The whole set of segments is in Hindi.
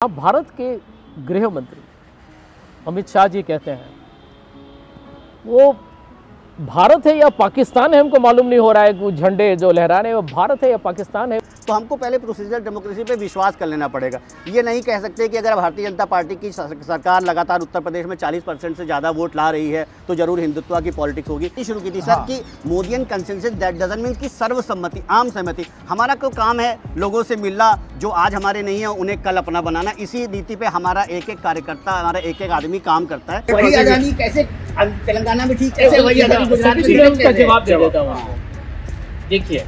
आप भारत के गृह मंत्री अमित शाह जी कहते हैं वो भारत है या पाकिस्तान है, हमको मालूम नहीं हो रहा है। वो झंडे जो लहरा रहे हैं वो भारत है या पाकिस्तान है। तो हमको पहले प्रोसीजर डेमोक्रेसी पे विश्वास कर लेना पड़ेगा। ये नहीं कह सकते कि अगर भारतीय जनता पार्टी की सरकार लगातार उत्तर प्रदेश में 40% से ज़्यादा वोट ला रही है तो जरूर हिंदुत्व की पॉलिटिक्स होगी। शुरू की थी सर कि मोदियन कंसेंसस दैट डजंट मीन कि सर्वसम्मति, आम सहमति। हमारा तो काम है लोगों से मिलना, जो आज हमारे नहीं है उन्हें कल अपना बनाना। इसी नीति पे हमारा एक एक कार्यकर्ता, हमारा एक एक आदमी काम करता है। वही अदानी कैसे तेलंगाना में ठीक, कैसे वही अदानी गुजरात में ठीक, उसका जवाब दे देता हूँ। देखिए,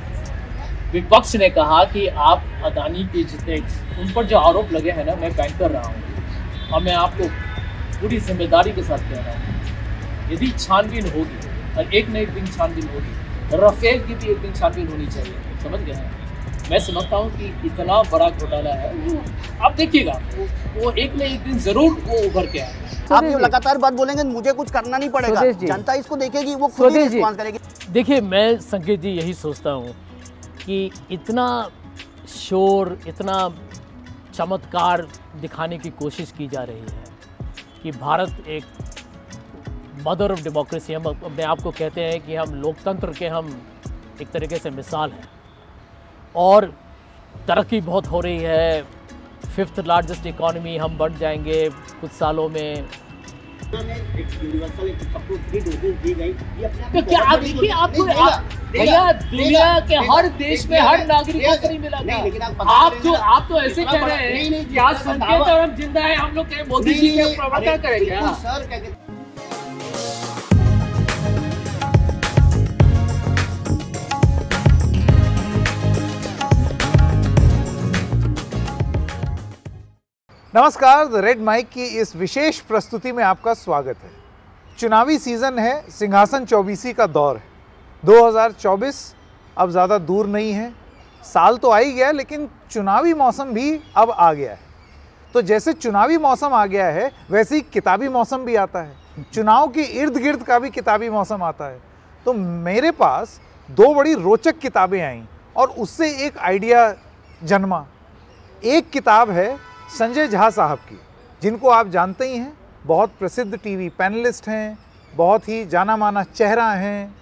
विपक्ष ने कहा कि आप अदानी के जितने उन पर जो आरोप लगे हैं ना, मैं बैंक कर रहा हूँ और मैं आपको पूरी जिम्मेदारी के साथ कह रहा हूँ, यदि छानबीन होगी और एक न एक दिन छानबीन होगी, राफेल की भी एक दिन छानबीन होनी चाहिए। समझ गए हैं? मैं समझता हूँ कि इतना बड़ा घोटाला है, आप देखिएगा वो एक न एक दिन जरूर वो उभर के आएगा। आप ये लगातार बात बोलेंगे, मुझे कुछ करना नहीं पड़ेगा, जनता इसको देखेगी, वो खुद ही रिस्पॉन्स करेगी। देखिए, मैं संकेत जी यही सोचता हूँ कि इतना शोर, इतना चमत्कार दिखाने की कोशिश की जा रही है कि भारत एक मदर ऑफ डेमोक्रेसी, हम अपने आप को कहते हैं कि हम लोकतंत्र के हम एक तरीके से मिसाल हैं और तरक्की बहुत हो रही है। 5th लार्जेस्ट इकॉनमी हम बन जाएंगे कुछ सालों में। तो क्या आप देखिए, आपको भैया दुनिया के हर देश में हर नागरिक को नहीं मिला था। आप तो ऐसे कह रहे हैं कि आज संकेत और हम जिंदा है, हम लोग मोदी जी के प्रवक्ता करेंगे। नमस्कार, द रेड माइक की इस विशेष प्रस्तुति में आपका स्वागत है। चुनावी सीज़न है, सिंहासन 24 का दौर है। 2024 अब ज़्यादा दूर नहीं है। साल तो आ ही गया, लेकिन चुनावी मौसम भी अब आ गया है। तो जैसे चुनावी मौसम आ गया है, वैसे ही किताबी मौसम भी आता है। चुनाव के इर्द गिर्द का भी किताबी मौसम आता है। तो मेरे पास 2 बड़ी रोचक किताबें आईं और उससे एक आइडिया जन्मा। एक किताब है संजय झा साहब की, जिनको आप जानते ही हैं, बहुत प्रसिद्ध टीवी पैनलिस्ट हैं, बहुत ही जाना माना चेहरा हैं,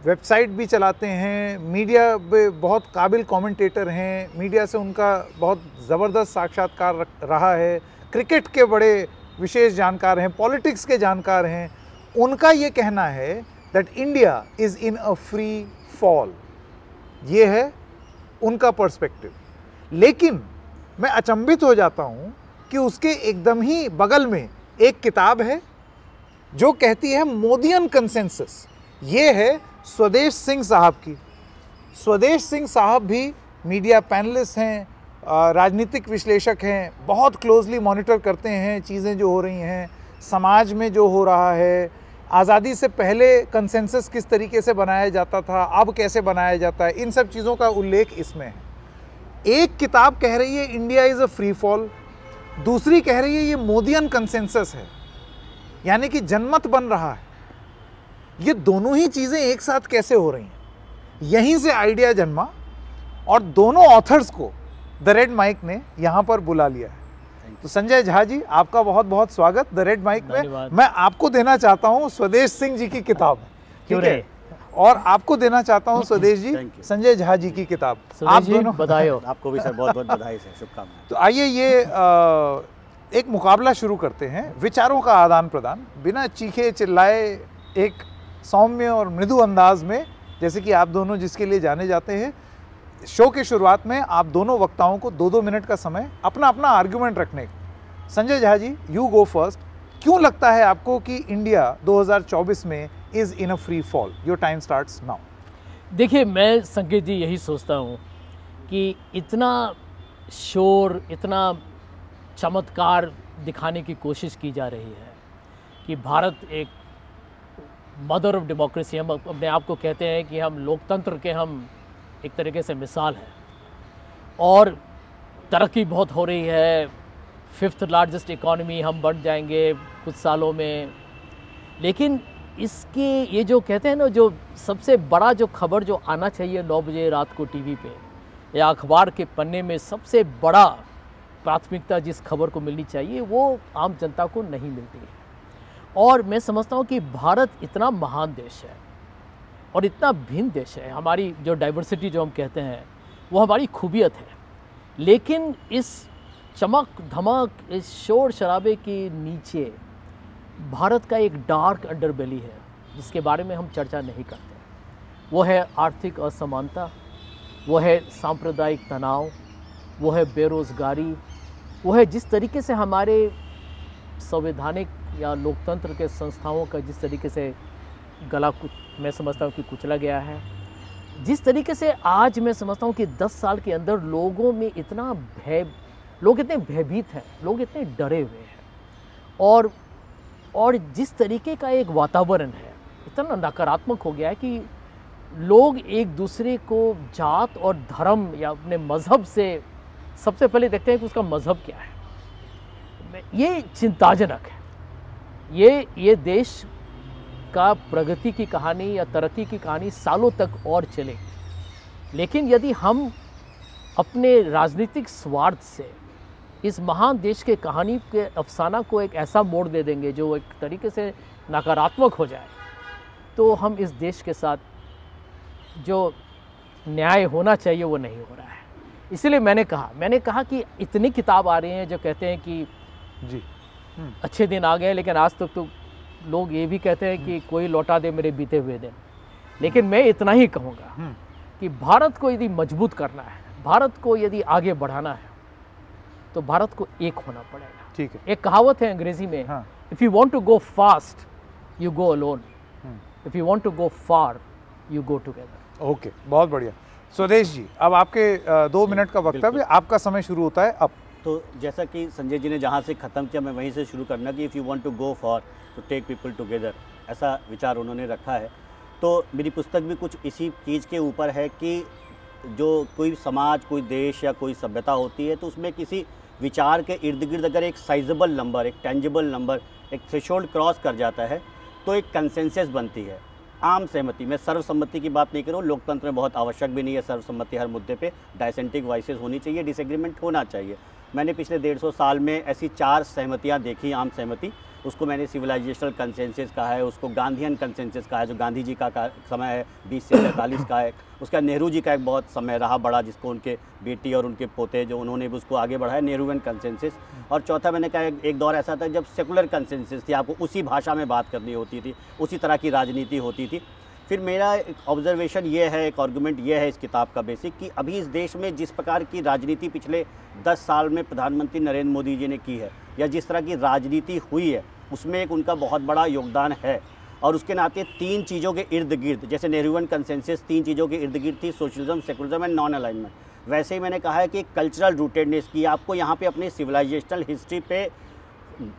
वेबसाइट भी चलाते हैं, मीडिया में बहुत काबिल कमेंटेटर हैं, मीडिया से उनका बहुत ज़बरदस्त साक्षात्कार रहा है, क्रिकेट के बड़े विशेष जानकार हैं, पॉलिटिक्स के जानकार हैं। उनका ये कहना है that India is in a free fall. ये है उनका पर्सपेक्टिव। लेकिन मैं अचंभित हो जाता हूँ कि उसके एकदम ही बगल में एक किताब है जो कहती है मोदियन कंसेंसस। ये है स्वदेश सिंह साहब की। स्वदेश सिंह साहब भी मीडिया पैनलिस्ट हैं, राजनीतिक विश्लेषक हैं, बहुत क्लोजली मॉनिटर करते हैं चीज़ें जो हो रही हैं, समाज में जो हो रहा है। आज़ादी से पहले कंसेंसस किस तरीके से बनाया जाता था, अब कैसे बनाया जाता है, इन सब चीज़ों का उल्लेख इसमें है। एक किताब कह रही है India is a free fall, दूसरी कह रही है ये मोदियन कंसेंसस है, यानी कि जनमत बन रहा है। ये दोनों ही चीज़ें एक साथ कैसे हो रही हैं, यहीं से आइडिया जन्मा और दोनों ऑथर्स को द रेड माइक ने यहाँ पर बुला लिया है। तो संजय झा जी, आपका बहुत बहुत स्वागत द रेड माइक में। मैं आपको देना चाहता हूँ स्वदेश सिंह जी की किताब, ठीक है, और आपको देना चाहता हूं स्वदेश जी संजय झा जी की किताब। आप दोनों बधाई हो। आपको भी सर बहुत बहुत बधाई से शुभकामनाएं। तो आइए ये एक मुकाबला शुरू करते हैं, विचारों का आदान प्रदान, बिना चीखे चिल्लाए, एक सौम्य और मृदु अंदाज में, जैसे कि आप दोनों जिसके लिए जाने जाते हैं। शो की शुरुआत में आप दोनों वक्ताओं को 2-2 मिनट का समय अपना अपना आर्ग्यूमेंट रखने का। Sanjay Jha ji, you go first. क्यों लगता है आपको कि इंडिया 2024 में is in a free fall? Your time starts now. देखिए, मैं संकेत जी यही सोचता हूँ कि इतना शोर, इतना चमत्कार दिखाने की कोशिश की जा रही है कि भारत एक मदर ऑफ डेमोक्रेसी, हम अपने आप को कहते हैं कि हम लोकतंत्र के हम एक तरीके से मिसाल हैं और तरक्की बहुत हो रही है। 5th लार्जेस्ट इकॉनमी हम बन जाएंगे कुछ सालों में। लेकिन इसके ये जो कहते हैं ना, जो सबसे बड़ा जो खबर जो आना चाहिए 9 बजे रात को टीवी पे या अखबार के पन्ने में, सबसे बड़ा प्राथमिकता जिस खबर को मिलनी चाहिए वो आम जनता को नहीं मिलती है। और मैं समझता हूँ कि भारत इतना महान देश है और इतना भिन्न देश है, हमारी जो डाइवर्सिटी जो हम कहते हैं वो हमारी खूबियत है, लेकिन इस चमक धमक, इस शोर शराबे के नीचे भारत का एक डार्क अंडरबेली है जिसके बारे में हम चर्चा नहीं करते। वो है आर्थिक असमानता, वो है सांप्रदायिक तनाव, वो है बेरोज़गारी, वो है जिस तरीके से हमारे संवैधानिक या लोकतंत्र के संस्थाओं का जिस तरीके से गला मैं समझता हूँ कि कुचला गया है, जिस तरीके से आज मैं समझता हूँ कि 10 साल के अंदर लोगों में इतना लोग इतने भयभीत हैं, लोग इतने डरे हुए हैं, और जिस तरीके का एक वातावरण है इतना नकारात्मक हो गया है कि लोग एक दूसरे को जात और धर्म या अपने मज़हब से सबसे पहले देखते हैं कि उसका मज़हब क्या है। ये चिंताजनक है। ये देश का प्रगति की कहानी या तरक्की की कहानी सालों तक और चलेगी, लेकिन यदि हम अपने राजनीतिक स्वार्थ से इस महान देश के कहानी के अफसाना को एक ऐसा मोड़ दे देंगे जो एक तरीके से नकारात्मक हो जाए, तो हम इस देश के साथ जो न्याय होना चाहिए वो नहीं हो रहा है। इसलिए मैंने कहा कि इतनी किताब आ रही हैं जो कहते हैं कि जी अच्छे दिन आ गए, लेकिन आज तक तो लोग ये भी कहते हैं कि कोई लौटा दे मेरे बीते हुए दिन। लेकिन मैं इतना ही कहूँगा कि भारत को यदि मजबूत करना है, भारत को यदि आगे बढ़ाना है, तो भारत को एक होना पड़ेगा। ठीक है। एक कहावत है अंग्रेजी में, if you want to go fast you go alone, if you want to go far you go together. Okay, बहुत बढ़िया। स्वदेश जी, अब आपके 2 मिनट का वक्तव्य, आपका समय शुरू होता है अब। तो जैसा कि संजय जी ने जहाँ से ख़त्म किया, मैं वहीं से शुरू करना कि if you want to go for to take people together, ऐसा विचार उन्होंने रखा है। तो मेरी पुस्तक भी कुछ इसी चीज़ के ऊपर है कि जो कोई समाज, कोई देश या कोई सभ्यता होती है, तो उसमें किसी विचार के इर्द गिर्द अगर एक साइजेबल नंबर, एक टेंजिबल नंबर, एक थ्रेशोल्ड क्रॉस कर जाता है तो एक कंसेंसस बनती है, आम सहमति। मैं सर्वसम्मति की बात नहीं करूँ, लोकतंत्र में बहुत आवश्यक भी नहीं है सर्वसम्मति हर मुद्दे पे, डायसेंटिक वॉइसेस होनी चाहिए, डिसएग्रीमेंट होना चाहिए। मैंने पिछले 150 साल में ऐसी 4 सहमतियाँ देखी, आम सहमति। उसको मैंने सिविलाइजेशनल कंसेंसस कहा है, उसको गांधीयन कंसेंसस कहा है, जो गांधी जी का समय है 20 से 43 का है। उसका नेहरू जी का एक बहुत समय रहा बड़ा, जिसको उनके बेटी और उनके पोते जो उन्होंने भी उसको आगे बढ़ाया, नेहरूवियन कंसेंसस। और चौथा मैंने कहा एक दौर ऐसा था जब सेकुलर कंसेंसस थी, आपको उसी भाषा में बात करनी होती थी, उसी तरह की राजनीति होती थी। फिर मेरा एक ऑब्जर्वेशन ये है, एक आर्गूमेंट ये है इस किताब का बेसिक, कि अभी इस देश में जिस प्रकार की राजनीति पिछले 10 साल में प्रधानमंत्री नरेंद्र मोदी जी ने की है, या जिस तरह की राजनीति हुई है, उसमें एक उनका बहुत बड़ा योगदान है। और उसके नाते 3 चीज़ों के इर्द गिर्द, जैसे नेहरूवियन कंसेंसस 3 चीज़ों के इर्द गिर्द थी, socialism, secularism and non alignment, वैसे ही मैंने कहा है कि कल्चरल रूटेडनेस की आपको यहाँ पे अपनी सिविलाइजेशनल हिस्ट्री पे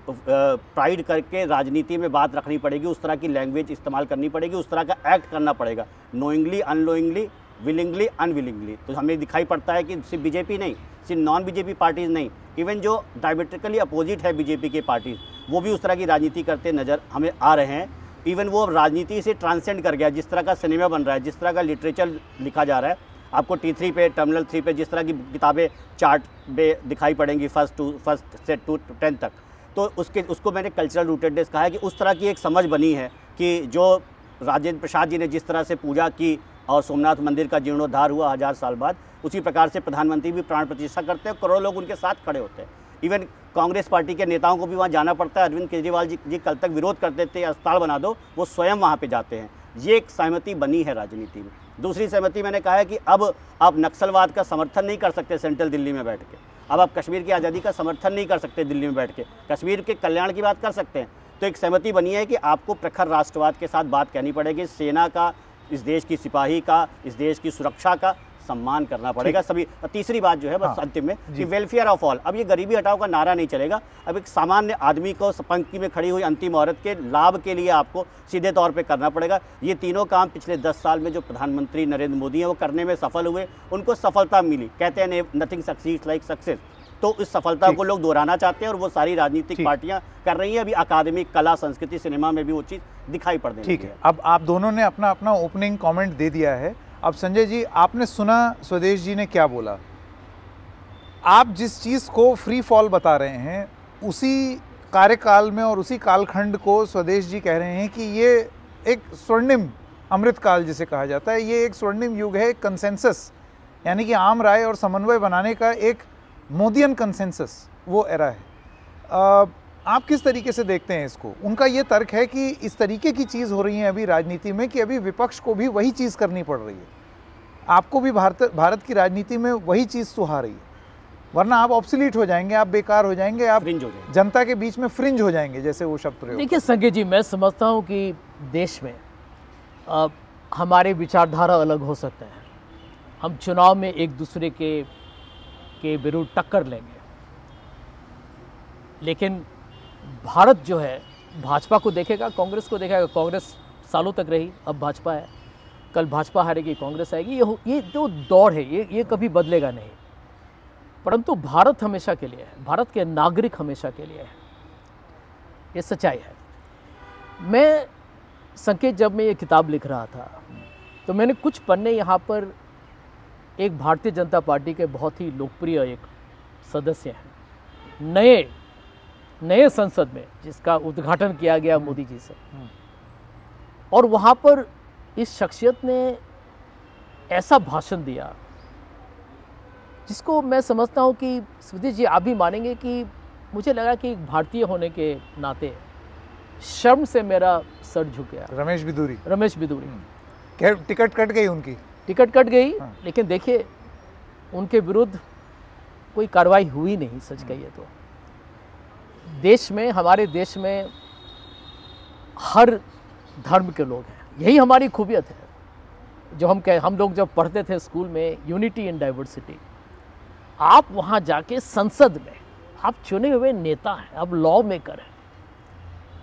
प्राइड करके राजनीति में बात रखनी पड़ेगी, उस तरह की लैंग्वेज इस्तेमाल करनी पड़ेगी, उस तरह का एक्ट करना पड़ेगा, नोइंगली, अननोइंगली, विलिंगली, अनविलिंगली। तो हमें दिखाई पड़ता है कि सिर्फ बीजेपी नहीं, सिर्फ नॉन बीजेपी पार्टीज़ नहीं, इवन जो डायमेट्रिकली अपोजिट है बीजेपी के पार्टीज़, वो भी उस तरह की राजनीति करते नज़र हमें आ रहे हैं। इवन वो राजनीति से ट्रांसेंड कर गया, जिस तरह का सिनेमा बन रहा है, जिस तरह का लिटरेचर लिखा जा रहा है, आपको T3 पे, टर्मिनल 3 पे जिस तरह की किताबें चार्ट पे दिखाई पड़ेंगी फर्स्ट से 10th तक, तो उसको मैंने कल्चरल रूटेडनेस कहा है कि उस तरह की एक समझ बनी है कि जो राजेंद्र प्रसाद जी ने जिस तरह से पूजा की और सोमनाथ मंदिर का जीर्णोद्धार हुआ 1000 साल बाद, उसी प्रकार से प्रधानमंत्री भी प्राण प्रतिष्ठा करते हैं, करोड़ों लोग उनके साथ खड़े होते हैं। इवन कांग्रेस पार्टी के नेताओं को भी वहाँ जाना पड़ता है। अरविंद केजरीवाल जी कल तक विरोध करते थे अस्पताल बना दो, वो स्वयं वहाँ पे जाते हैं। ये एक सहमति बनी है राजनीति में। दूसरी सहमति मैंने कहा है कि अब आप नक्सलवाद का समर्थन नहीं कर सकते सेंट्रल दिल्ली में बैठ के, अब आप कश्मीर की आज़ादी का समर्थन नहीं कर सकते दिल्ली में बैठ के, कश्मीर के कल्याण की बात कर सकते हैं। तो एक सहमति बनी है कि आपको प्रखर राष्ट्रवाद के साथ बात कहनी पड़ेगी, सेना का, इस देश की सिपाही का, इस देश की सुरक्षा का सम्मान करना पड़ेगा सभी। और तीसरी बात जो है बस अंतिम में कि वेलफेयर ऑफ ऑल, अब ये गरीबी हटाओ का नारा नहीं चलेगा। अब एक सामान्य आदमी को, पंक्ति में खड़ी हुई अंतिम औरत के लाभ के लिए आपको सीधे तौर पे करना पड़ेगा। ये तीनों काम पिछले 10 साल में जो प्रधानमंत्री नरेंद्र मोदी हैं वो करने में सफल हुए, उनको सफलता मिली। कहते हैं नथिंग सक्सीड्स लाइक सक्सेस, तो इस सफलता को लोग दोहराना चाहते हैं और वो सारी राजनीतिक पार्टियां कर रही हैं। अभी अकादमिक, कला, संस्कृति, सिनेमा में भी वो चीज़ दिखाई पड़ रही है। ठीक है, अब आप दोनों ने अपना अपना ओपनिंग कमेंट दे दिया है। अब संजय जी, आपने सुना स्वदेश जी ने क्या बोला? आप जिस चीज़ को फ्री फॉल बता रहे हैं उसी कार्यकाल में और उसी कालखंड को स्वदेश जी कह रहे हैं कि ये एक स्वर्णिम अमृतकाल जिसे कहा जाता है, ये एक स्वर्णिम युग है, एक कंसेंसस यानी कि आम राय और समन्वय बनाने का एक मोदियन कंसेंसस वो एरा है। आप किस तरीके से देखते हैं इसको? उनका ये तर्क है कि इस तरीके की चीज़ हो रही है अभी राजनीति में कि अभी विपक्ष को भी वही चीज़ करनी पड़ रही है, आपको भी भारत की राजनीति में वही चीज़ सुहा रही है, वरना आप ऑब्सोलीट हो जाएंगे, आप बेकार हो जाएंगे, आप जनता के बीच में फ्रिंज हो जाएंगे, जैसे वो शब्द प्रयोग। देखिए संजय जी, मैं समझता हूँ कि देश में हमारे विचारधारा अलग हो सकते हैं, हम चुनाव में एक दूसरे के विरुद्ध टक्कर लेंगे, लेकिन भारत जो है भाजपा को देखेगा, कांग्रेस को देखेगा। कांग्रेस सालों तक रही, अब भाजपा है, कल भाजपा हारेगी, कांग्रेस आएगी। ये जो दौर है ये कभी बदलेगा नहीं, परंतु भारत हमेशा के लिए है, भारत के नागरिक हमेशा के लिए है, ये सच्चाई है। मैं संकेत, जब मैं ये किताब लिख रहा था तो मैंने कुछ पन्ने यहाँ पर एक भारतीय जनता पार्टी के बहुत ही लोकप्रिय एक सदस्य हैं, नए संसद में, जिसका उद्घाटन किया गया मोदी जी से, और वहाँ पर इस शख्सियत ने ऐसा भाषण दिया जिसको मैं समझता हूँ कि स्वदेश जी आप भी मानेंगे कि मुझे लगा कि एक भारतीय होने के नाते शर्म से मेरा सर झुक गया। रमेश बिदूरी टिकट कट गई उनकी, टिकट कट गई। लेकिन देखिए उनके विरुद्ध कोई कार्रवाई हुई नहीं। सच कहिए तो देश में, हमारे देश में हर धर्म के लोग हैं, यही हमारी खूबियत है। जो हम लोग जब पढ़ते थे स्कूल में, यूनिटी इन डाइवर्सिटी, आप वहाँ जाके संसद में आप चुने हुए नेता हैं, आप लॉ मेकर हैं,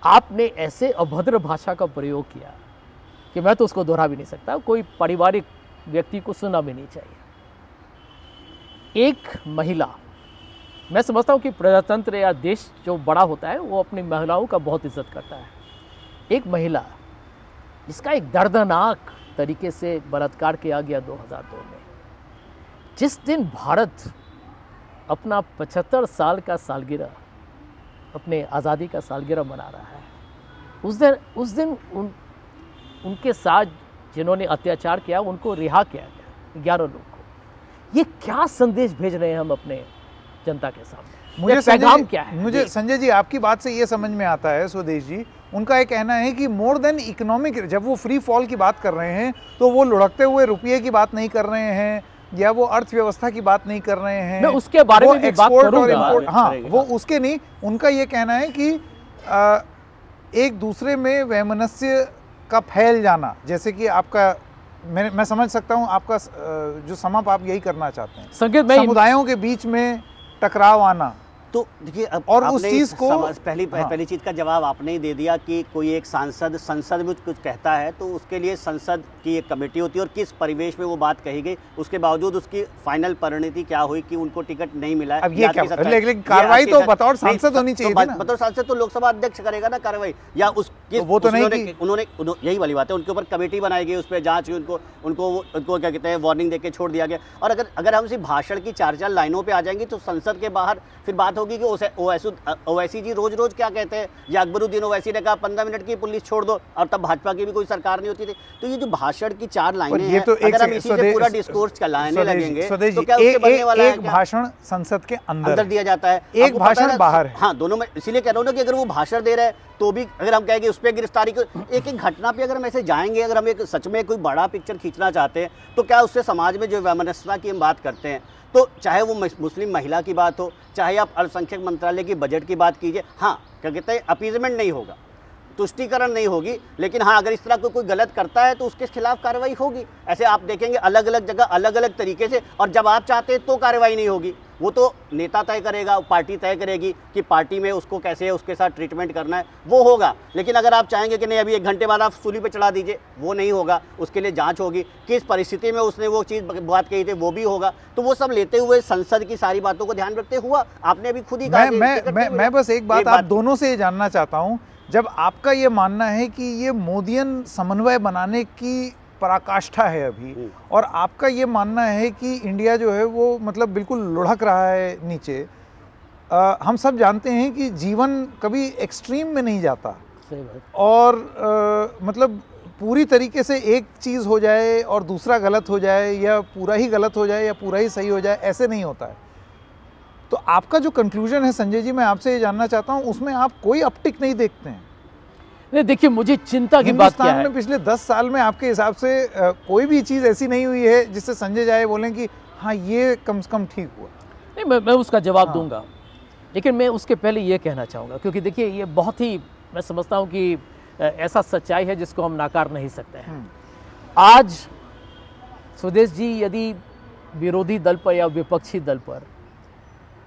आपने ऐसे अभद्र भाषा का प्रयोग किया कि मैं तो उसको दोहरा भी नहीं सकता, कोई पारिवारिक व्यक्ति को सुनना भी नहीं चाहिए। एक महिला, मैं समझता हूँ कि प्रजातंत्र या देश जो बड़ा होता है वो अपनी महिलाओं का बहुत इज्जत करता है। एक महिला जिसका एक दर्दनाक तरीके से बलात्कार किया गया 2002 में, जिस दिन भारत अपना 75 साल का सालगिरह, अपने आज़ादी का सालगिरह मना रहा है, उस दिन उनके साथ जिन्होंने अत्याचार किया उनको रिहा किया गया, 11 लोग को। ये क्या संदेश भेज रहे हैं हम अपने जनता के सामने? मुझे पैगाम क्या है? मुझे संजय जी आपकी बात से ये समझ में आता है, स्वदेश जी, उनका एक कहना है कि मोर देन इकोनॉमिक, जब वो फ्री फॉल की बात कर रहे हैं तो वो लुढ़कते हुए रुपये की बात नहीं कर रहे हैं या वो अर्थव्यवस्था की बात नहीं कर रहे हैं, मैं उसके बारे में भी बात करूंगा। हाँ, वो उसके नहीं, उनका ये कहना है कि एक दूसरे में वैमनस्य का फैल जाना, जैसे कि आपका, मैं समझ सकता हूँ आपका जो समप आप यही करना चाहते हैं, समुदायों के बीच में टकराव आना। तो देखिए, अब और उस चीज को पहली चीज का जवाब आपने ही दे दिया कि कोई एक संसद में कुछ कहता है तो उसके लिए संसद की एक कमेटी होती है और किस परिवेश में वो बात कही गई, उसके बावजूद उसकी फाइनल परिणति क्या हुई कि उनको टिकट नहीं मिला है। अब ये क्या, लेकिन कार्रवाई तो बतौर सांसद होनी चाहिए ना। बतौर सांसद तो लोकसभा अध्यक्ष करेगा ना कार्रवाई, या वो तो नहीं, उन्होंने यही वाली बात है, उनके ऊपर कमेटी बनाई गई, उस पर जांच हुई, उनको क्या कहते हैं वार्निंग देके छोड़ दिया गया। और अगर हम सिर्फ भाषण की 4 लाइनों पे आ जाएंगे तो संसद के बाहर फिर बात होगी कि ओवैसी जी रोज क्या कहते हैं, या अकबरुद्दीन ओवैसी ने कहा 15 मिनट की पुलिस छोड़ दो, और तब भाजपा की भी कोई सरकार नहीं होती थी। तो ये जो भाषण की 4 लाइनें हैं, अगर हम इसी से पूरा डिस्कोर्स चलाने लगेंगे तो क्या उससे बनने वाला है? एक भाषण संसद के अंदर दिया जाता है, एक भाषण बाहर है। हाँ, दोनों में, इसीलिए कह रहा हूँ ना कि अगर वो भाषण दे रहे हैं तो भी अगर हम कहेंगे उस पर गिरफ्तारी को, एक घटना पे अगर हम ऐसे जाएंगे, अगर हम एक सच में कोई बड़ा पिक्चर खींचना चाहते हैं तो क्या उससे समाज में जो वैमनस्यता की हम बात करते हैं, तो चाहे वो मुस्लिम महिला की बात हो, चाहे आप अल्पसंख्यक मंत्रालय की बजट की बात कीजिए, हाँ क्या कहते हैं, अपीजमेंट नहीं होगा, तुष्टीकरण नहीं होगी, लेकिन हाँ अगर इस तरह कोई गलत करता है तो उसके खिलाफ कार्रवाई होगी। ऐसे आप देखेंगे अलग अलग जगह अलग अलग तरीके से, और जब आप चाहते हैं तो कार्रवाई नहीं होगी, वो तो नेता तय करेगा, पार्टी तय करेगी कि पार्टी में उसको कैसे उसके साथ ट्रीटमेंट करना है, वो होगा। लेकिन अगर आप चाहेंगे कि नहीं अभी 1 घंटे बाद आप सूली पे चढ़ा दीजिए, वो नहीं होगा, उसके लिए जांच होगी, किस परिस्थिति में उसने वो चीज़ बात कही थी वो भी होगा। तो वो सब लेते हुए संसद की सारी बातों को ध्यान रखते हुआ आपने अभी खुद ही कहा। मैं बस एक बात आप दोनों से जानना चाहता हूँ, जब आपका ये मानना है कि ये मोदियन समन्वय बनाने की पराकाष्ठा है अभी, और आपका ये मानना है कि इंडिया जो है वो मतलब बिल्कुल लुढ़क रहा है नीचे। हम सब जानते हैं कि जीवन कभी एक्सट्रीम में नहीं जाता, सही बात। और मतलब पूरी तरीके से एक चीज़ हो जाए और दूसरा गलत हो जाए, या पूरा ही गलत हो जाए या पूरा ही सही हो जाए, ऐसे नहीं होता है। तो आपका जो कंक्लूजन है संजय जी, मैं आपसे ये जानना चाहता हूँ, उसमें आप कोई अपटिक नहीं देखते हैं? नहीं, देखिए मुझे चिंता की बात क्या है, हिंदुस्तान में पिछले 10 साल में आपके हिसाब से कोई भी चीज़ ऐसी नहीं हुई है जिससे संजय जाए बोलें कि हाँ ये कम से कम ठीक हुआ? नहीं, मैं उसका जवाब दूंगा, लेकिन मैं उसके पहले ये कहना चाहूँगा, क्योंकि देखिए ये बहुत ही, मैं समझता हूँ कि ऐसा सच्चाई है जिसको हम नाकार नहीं सकते हैं। आज स्वदेश जी, यदि विरोधी दल पर या विपक्षी दल पर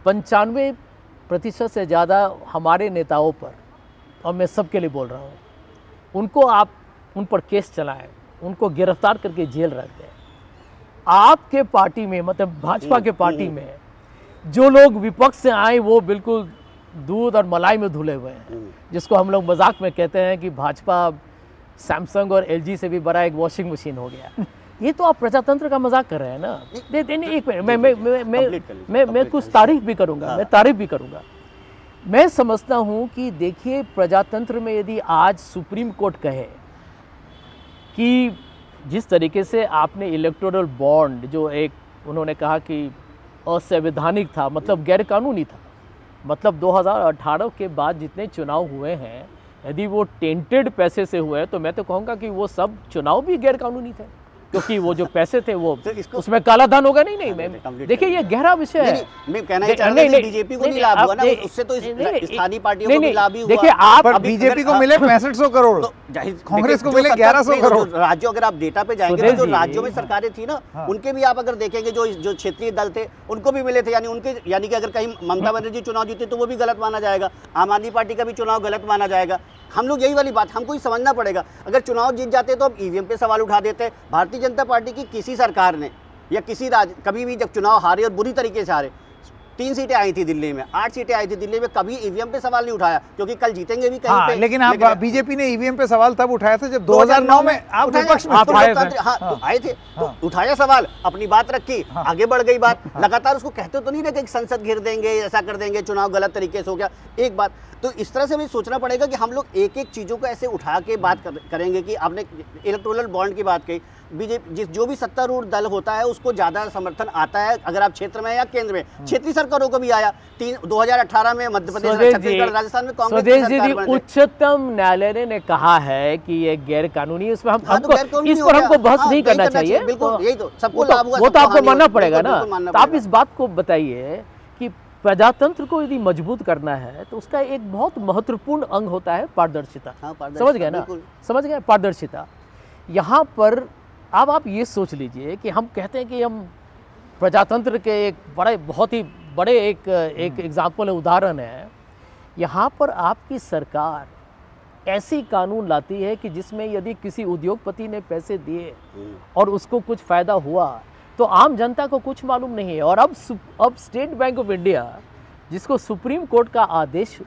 95% से ज़्यादा हमारे नेताओं पर, और मैं सबके लिए बोल रहा हूँ, उनको आप उन पर केस चलाएं, उनको गिरफ्तार करके जेल रख दें। आपके पार्टी में, मतलब भाजपा के पार्टी में जो लोग विपक्ष से आए वो बिल्कुल दूध और मलाई में धुले हुए हैं, जिसको हम लोग मजाक में कहते हैं कि भाजपा सैमसंग और एलजी से भी बड़ा एक वॉशिंग मशीन हो गया। ये तो आप प्रजातंत्र का मजाक कर रहे हैं ना। एक मिनट, मैं कुछ तारीफ भी करूंगा, मैं समझता हूं कि देखिए प्रजातंत्र में यदि आज सुप्रीम कोर्ट कहे कि जिस तरीके से आपने इलेक्टोरल बॉन्ड, जो एक उन्होंने कहा कि असंवैधानिक था, मतलब गैर कानूनी था, मतलब 2018 के बाद जितने चुनाव हुए हैं, यदि वो टेंटेड पैसे से हुए तो मैं तो कहूँगा कि वो सब चुनाव भी गैर कानूनी थे, क्योंकि वो जो पैसे थे वो उसमें काला धन होगा। नहीं, मैं देखिए ये गहरा विषय है। मैं कहना ही चाह रहा हूं बीजेपी को नहीं लाभ हुआ ना, उससे तो स्थानीय पार्टियों को भी लाभ ही हुआ। देखिए आप, पर बीजेपी को मिले 6500 करोड़, कांग्रेस को मिले 1100 करोड़। राज्यों, अगर आप डेटा पे जाएंगे तो जो राज्यों में सरकारें थी ना, उनके भी आप अगर देखेंगे जो क्षेत्रीय दल थे उनको भी मिले थे, यानी कि अगर कहीं ममता बनर्जी चुनाव जीते तो वो भी गलत माना जाएगा, आम आदमी पार्टी का भी चुनाव गलत माना जाएगा। हम लोग यही वाली बात हमको ही समझना पड़ेगा। अगर चुनाव जीत जाते तो अब ईवीएम पे सवाल उठा देते हैं। भारतीय जनता पार्टी की किसी सरकार ने या किसी कभी भी जब चुनाव हारे और बुरी तरीके से हारे, 3 सीटें आई थी दिल्ली में, 8 सीटें आई थी दिल्ली में, कभी ईवीएम पे सवाल नहीं उठाया, क्योंकि कल जीतेंगे भी कहीं पे। लेकिन आप बीजेपी ने ईवीएम पे सवाल तब उठाया था जब 2009 में आप विपक्ष में आए थे, तो उठाया सवाल, अपनी बात रखी, आगे बढ़ गई बात। लगातार उसको कहते तो नहीं रहे कि संसद घेर देंगे, ऐसा कर देंगे, चुनाव गलत तरीके से हो गया, एक बात। तो इस तरह से हमें सोचना पड़ेगा कि हम लोग एक एक चीज़ों को ऐसे उठा के बात करेंगे कि आपने इलेक्टोरल बॉन्ड की बात कही, बीजेपी जो भी सत्तारूढ़ दल होता है उसको ज़्यादा समर्थन आता है, अगर आप क्षेत्र में या केंद्र में, क्षेत्रीय सरकारों को भी आया। 2018 में मध्य प्रदेश, छत्तीसगढ़, राजस्थान में कांग्रेस की सरकार बनी। उच्चतम न्यायालय ने कहा है कि ये गैर कानूनी है, इसमें हमको बहस नहीं करना चाहिए। बिल्कुल, यही तो सबको लाभ हुआ, वो तो आपको मानना पड़ेगा ना। तो आप इस बात को बताइए कि प्रजातंत्र को यदि मजबूत करना है तो उसका एक बहुत महत्वपूर्ण अंग होता है पारदर्शिता। समझ गए ना, समझ गए, पारदर्शिता। यहाँ पर अब आप ये सोच लीजिए कि हम कहते हैं कि हम प्रजातंत्र के एक बहुत ही बड़े एक एग्जाम्पल है, उदाहरण है। यहाँ पर आपकी सरकार ऐसी कानून लाती है कि जिसमें यदि किसी उद्योगपति ने पैसे दिए और उसको कुछ फ़ायदा हुआ तो आम जनता को कुछ मालूम नहीं है। और अब स्टेट बैंक ऑफ इंडिया, जिसको सुप्रीम कोर्ट का आदेश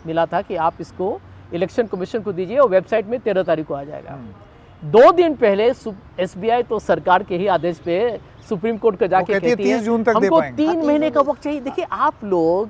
मिला था कि आप इसको इलेक्शन कमीशन को दीजिए और वेबसाइट में 13 तारीख को आ जाएगा, 2 दिन पहले एसबीआई तो सरकार के ही आदेश पे सुप्रीम कोर्ट को जाके कहती है 30 जून तक हमको 3 महीने का वक्त चाहिए। देखिए आप लोग,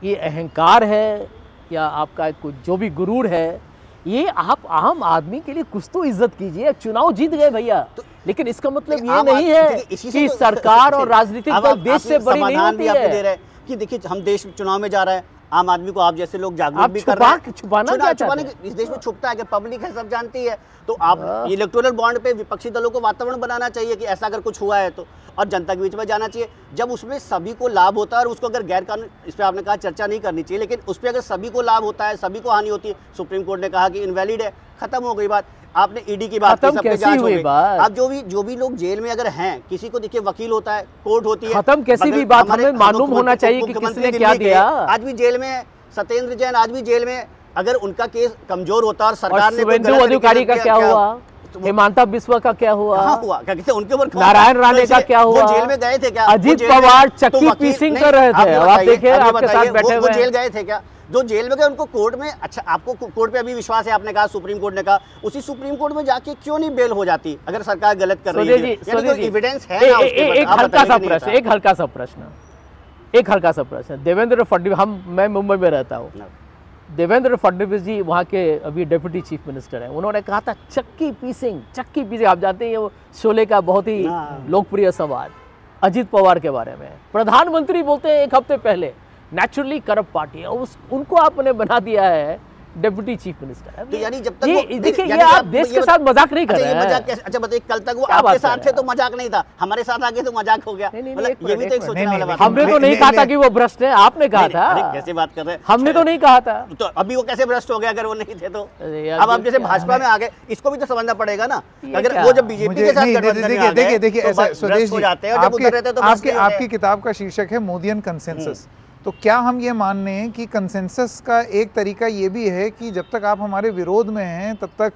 ये अहंकार है या आपका कुछ जो भी गुरूर है, ये आप आम आदमी के लिए कुछ तो इज्जत कीजिए। चुनाव जीत गए भैया, लेकिन इसका मतलब ये नहीं है कि सरकार और राजनीतिक दल देश से बड़ी नहीं होती है। कि देखिए हम देश चुनाव में जा रहे हैं, आम आदमी को आप जैसे लोग जागरूक भी कर रहे हैं। छुपाने इस देश में छुपता है कि पब्लिक है, सब जानती है। तो आप इलेक्टोरल बॉन्ड पे विपक्षी दलों को वातावरण बनाना चाहिए कि ऐसा अगर कुछ हुआ है तो, और जनता के बीच में जाना चाहिए जब उसमें सभी को लाभ होता है। और उसको अगर गैर कानून, इस पर आपने कहा चर्चा नहीं करनी चाहिए, लेकिन उस पर अगर सभी को लाभ होता है, सभी को हानि होती है, सुप्रीम कोर्ट ने कहा कि इनवैलिड है, खत्म हो गई बात। आपने ईडी की बात की, सबके जांच हो गई। अब जो भी लोग जेल में अगर हैं, किसी को देखिए वकील होता है, कोर्ट होती है, खत्म कैसी भी बात हमें मालूम होना चाहिए कि किसने क्या दिया। आज भी जेल में सत्येंद्र जैन, आज भी जेल में। अगर उनका केस कमजोर होता और सरकार ने शुभेंदु अधिकारी का क्या हुआ, हिमांता बिस्वा का क्या हुआ? कहाँ हुआ? क्या कहते हैं उनके ऊपर नारायण राणे का क्या हुआ? वो जेल में गए थे क्या? अजीत पवार चक्की पीसिंग कर रहे थे, आप देखिए आपके साथ बैठे हुए। वो जेल गए थे क्या? जो जेल में गए उनको कोर्ट में, अच्छा आपको कोर्ट पे अभी विश्वास है, आपने कहा सुप्रीम कोर्ट ने कहा, उसी सुप्रीम कोर्ट में जाके क्यों नहीं बेल हो जाती अगर सरकार गलत कर रही है? एविडेंस है ना उसके ऊपर? एक हल्का सा प्रश्न, देवेंद्र फडणवीस, मैं मुंबई में रहता हूँ, देवेंद्र फडणवीस जी वहाँ के अभी डेप्यूटी चीफ मिनिस्टर हैं, उन्होंने कहा था चक्की पीसिंग, आप जानते हैं वो शोले का बहुत ही लोकप्रिय संवाद अजीत पवार के बारे में, प्रधानमंत्री बोलते हैं एक हफ्ते पहले नेचुरली करप्ट पार्टी है, उनको आपने बना दिया है डेप्यूटी चीफ मिनिस्टर। तो यानी जब तक देखिए ये आप देश के साथ मजाक नहीं कर रहे हैं। अच्छा बताइए, कल तक वो आपके साथ थे तो मजाक नहीं था, हमारे साथ आगे तो मजाक हो गया। ये भी तो एक सोचने वाला बात है। हमने तो नहीं कहा था कि वो भ्रष्ट है, आपने कहा था। कैसे बात कर रहे हैं? हमने तो नहीं कहा था। तो अभी वो कैसे भ्रष्ट हो गया अगर वो नहीं थे तो? अब आप जैसे भाजपा में आ गए, इसको भी तो समझना पड़ेगा ना। अगर वो जब बीजेपी के साथ गठबंधन में आ गए, देखिए स्वदेश हो जाते हैं, और जब उधर रहते तो आपकी किताब का शीर्षक है मोदियन कंसेंसस। तो क्या हम ये मान लें कि कंसेंसस का एक तरीका ये भी है कि जब तक आप हमारे विरोध में हैं तब तक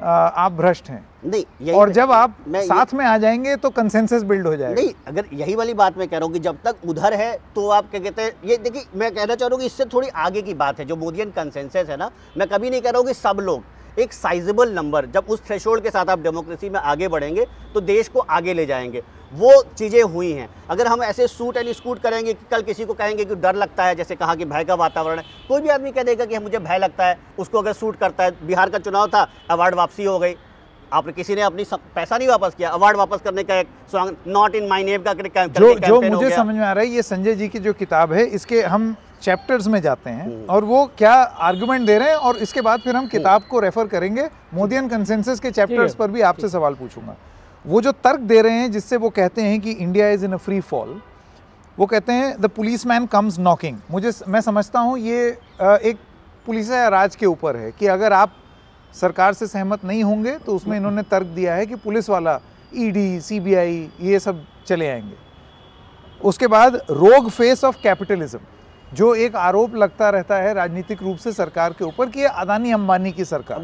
आप भ्रष्ट हैं? नहीं, और जब आप साथ में आ जाएंगे तो कंसेंसस बिल्ड हो जाएगा। नहीं, अगर यही वाली बात मैं कह रहा हूँ कि जब तक उधर है तो आप क्या कहते हैं, ये देखिए मैं कहना चाह रहा हूँ कि इससे थोड़ी आगे की बात है जो मोदियन कंसेंसस है ना। मैं कभी नहीं कह रहा हूँ कि सब लोग, एक साइजेबल नंबर, जब उस थ्रेशोल्ड के साथ आप डेमोक्रेसी में आगे बढ़ेंगे तो देश को आगे ले जाएंगे। वो चीज़ें हुई हैं। अगर हम ऐसे सूट एंड स्कूट करेंगे कि कल किसी को कहेंगे कि डर लगता है, जैसे कहा कि भय का वातावरण है, कोई भी आदमी कह देगा कि मुझे भय लगता है, उसको अगर सूट करता है। बिहार का चुनाव था, अवार्ड वापसी हो गई, आपने किसी ने अपनी पैसा नहीं वापस किया, अवार्ड वापस करने का एक song not in my name का जो मुझे समझ में आ रहा है, ये संजय जी की जो किताब है इसके हम चैप्टर्स में जाते हैं और वो क्या आर्गुमेंट दे रहे हैं, और इसके बाद फिर हम किताब को रेफर करेंगे। मोदियन कंसेंसस के चैप्टर्स पर भी आपसे सवाल पूछूंगा। वो जो तर्क दे रहे हैं जिससे वो कहते हैं कि India is in a free fall, वो कहते हैं the police man comes knocking. मैं समझता हूँ ये एक पुलिस राज के ऊपर है कि अगर आप सरकार से सहमत नहीं होंगे तो उसमें इन्होंने तर्क दिया है कि पुलिस वाला, ईडी, सीबीआई, ये सब चले आएंगे। उसके बाद रोग फेस ऑफ कैपिटलिज्म, जो एक आरोप लगता रहता है राजनीतिक रूप से सरकार के ऊपर कि ये अदानी अंबानी की सरकार।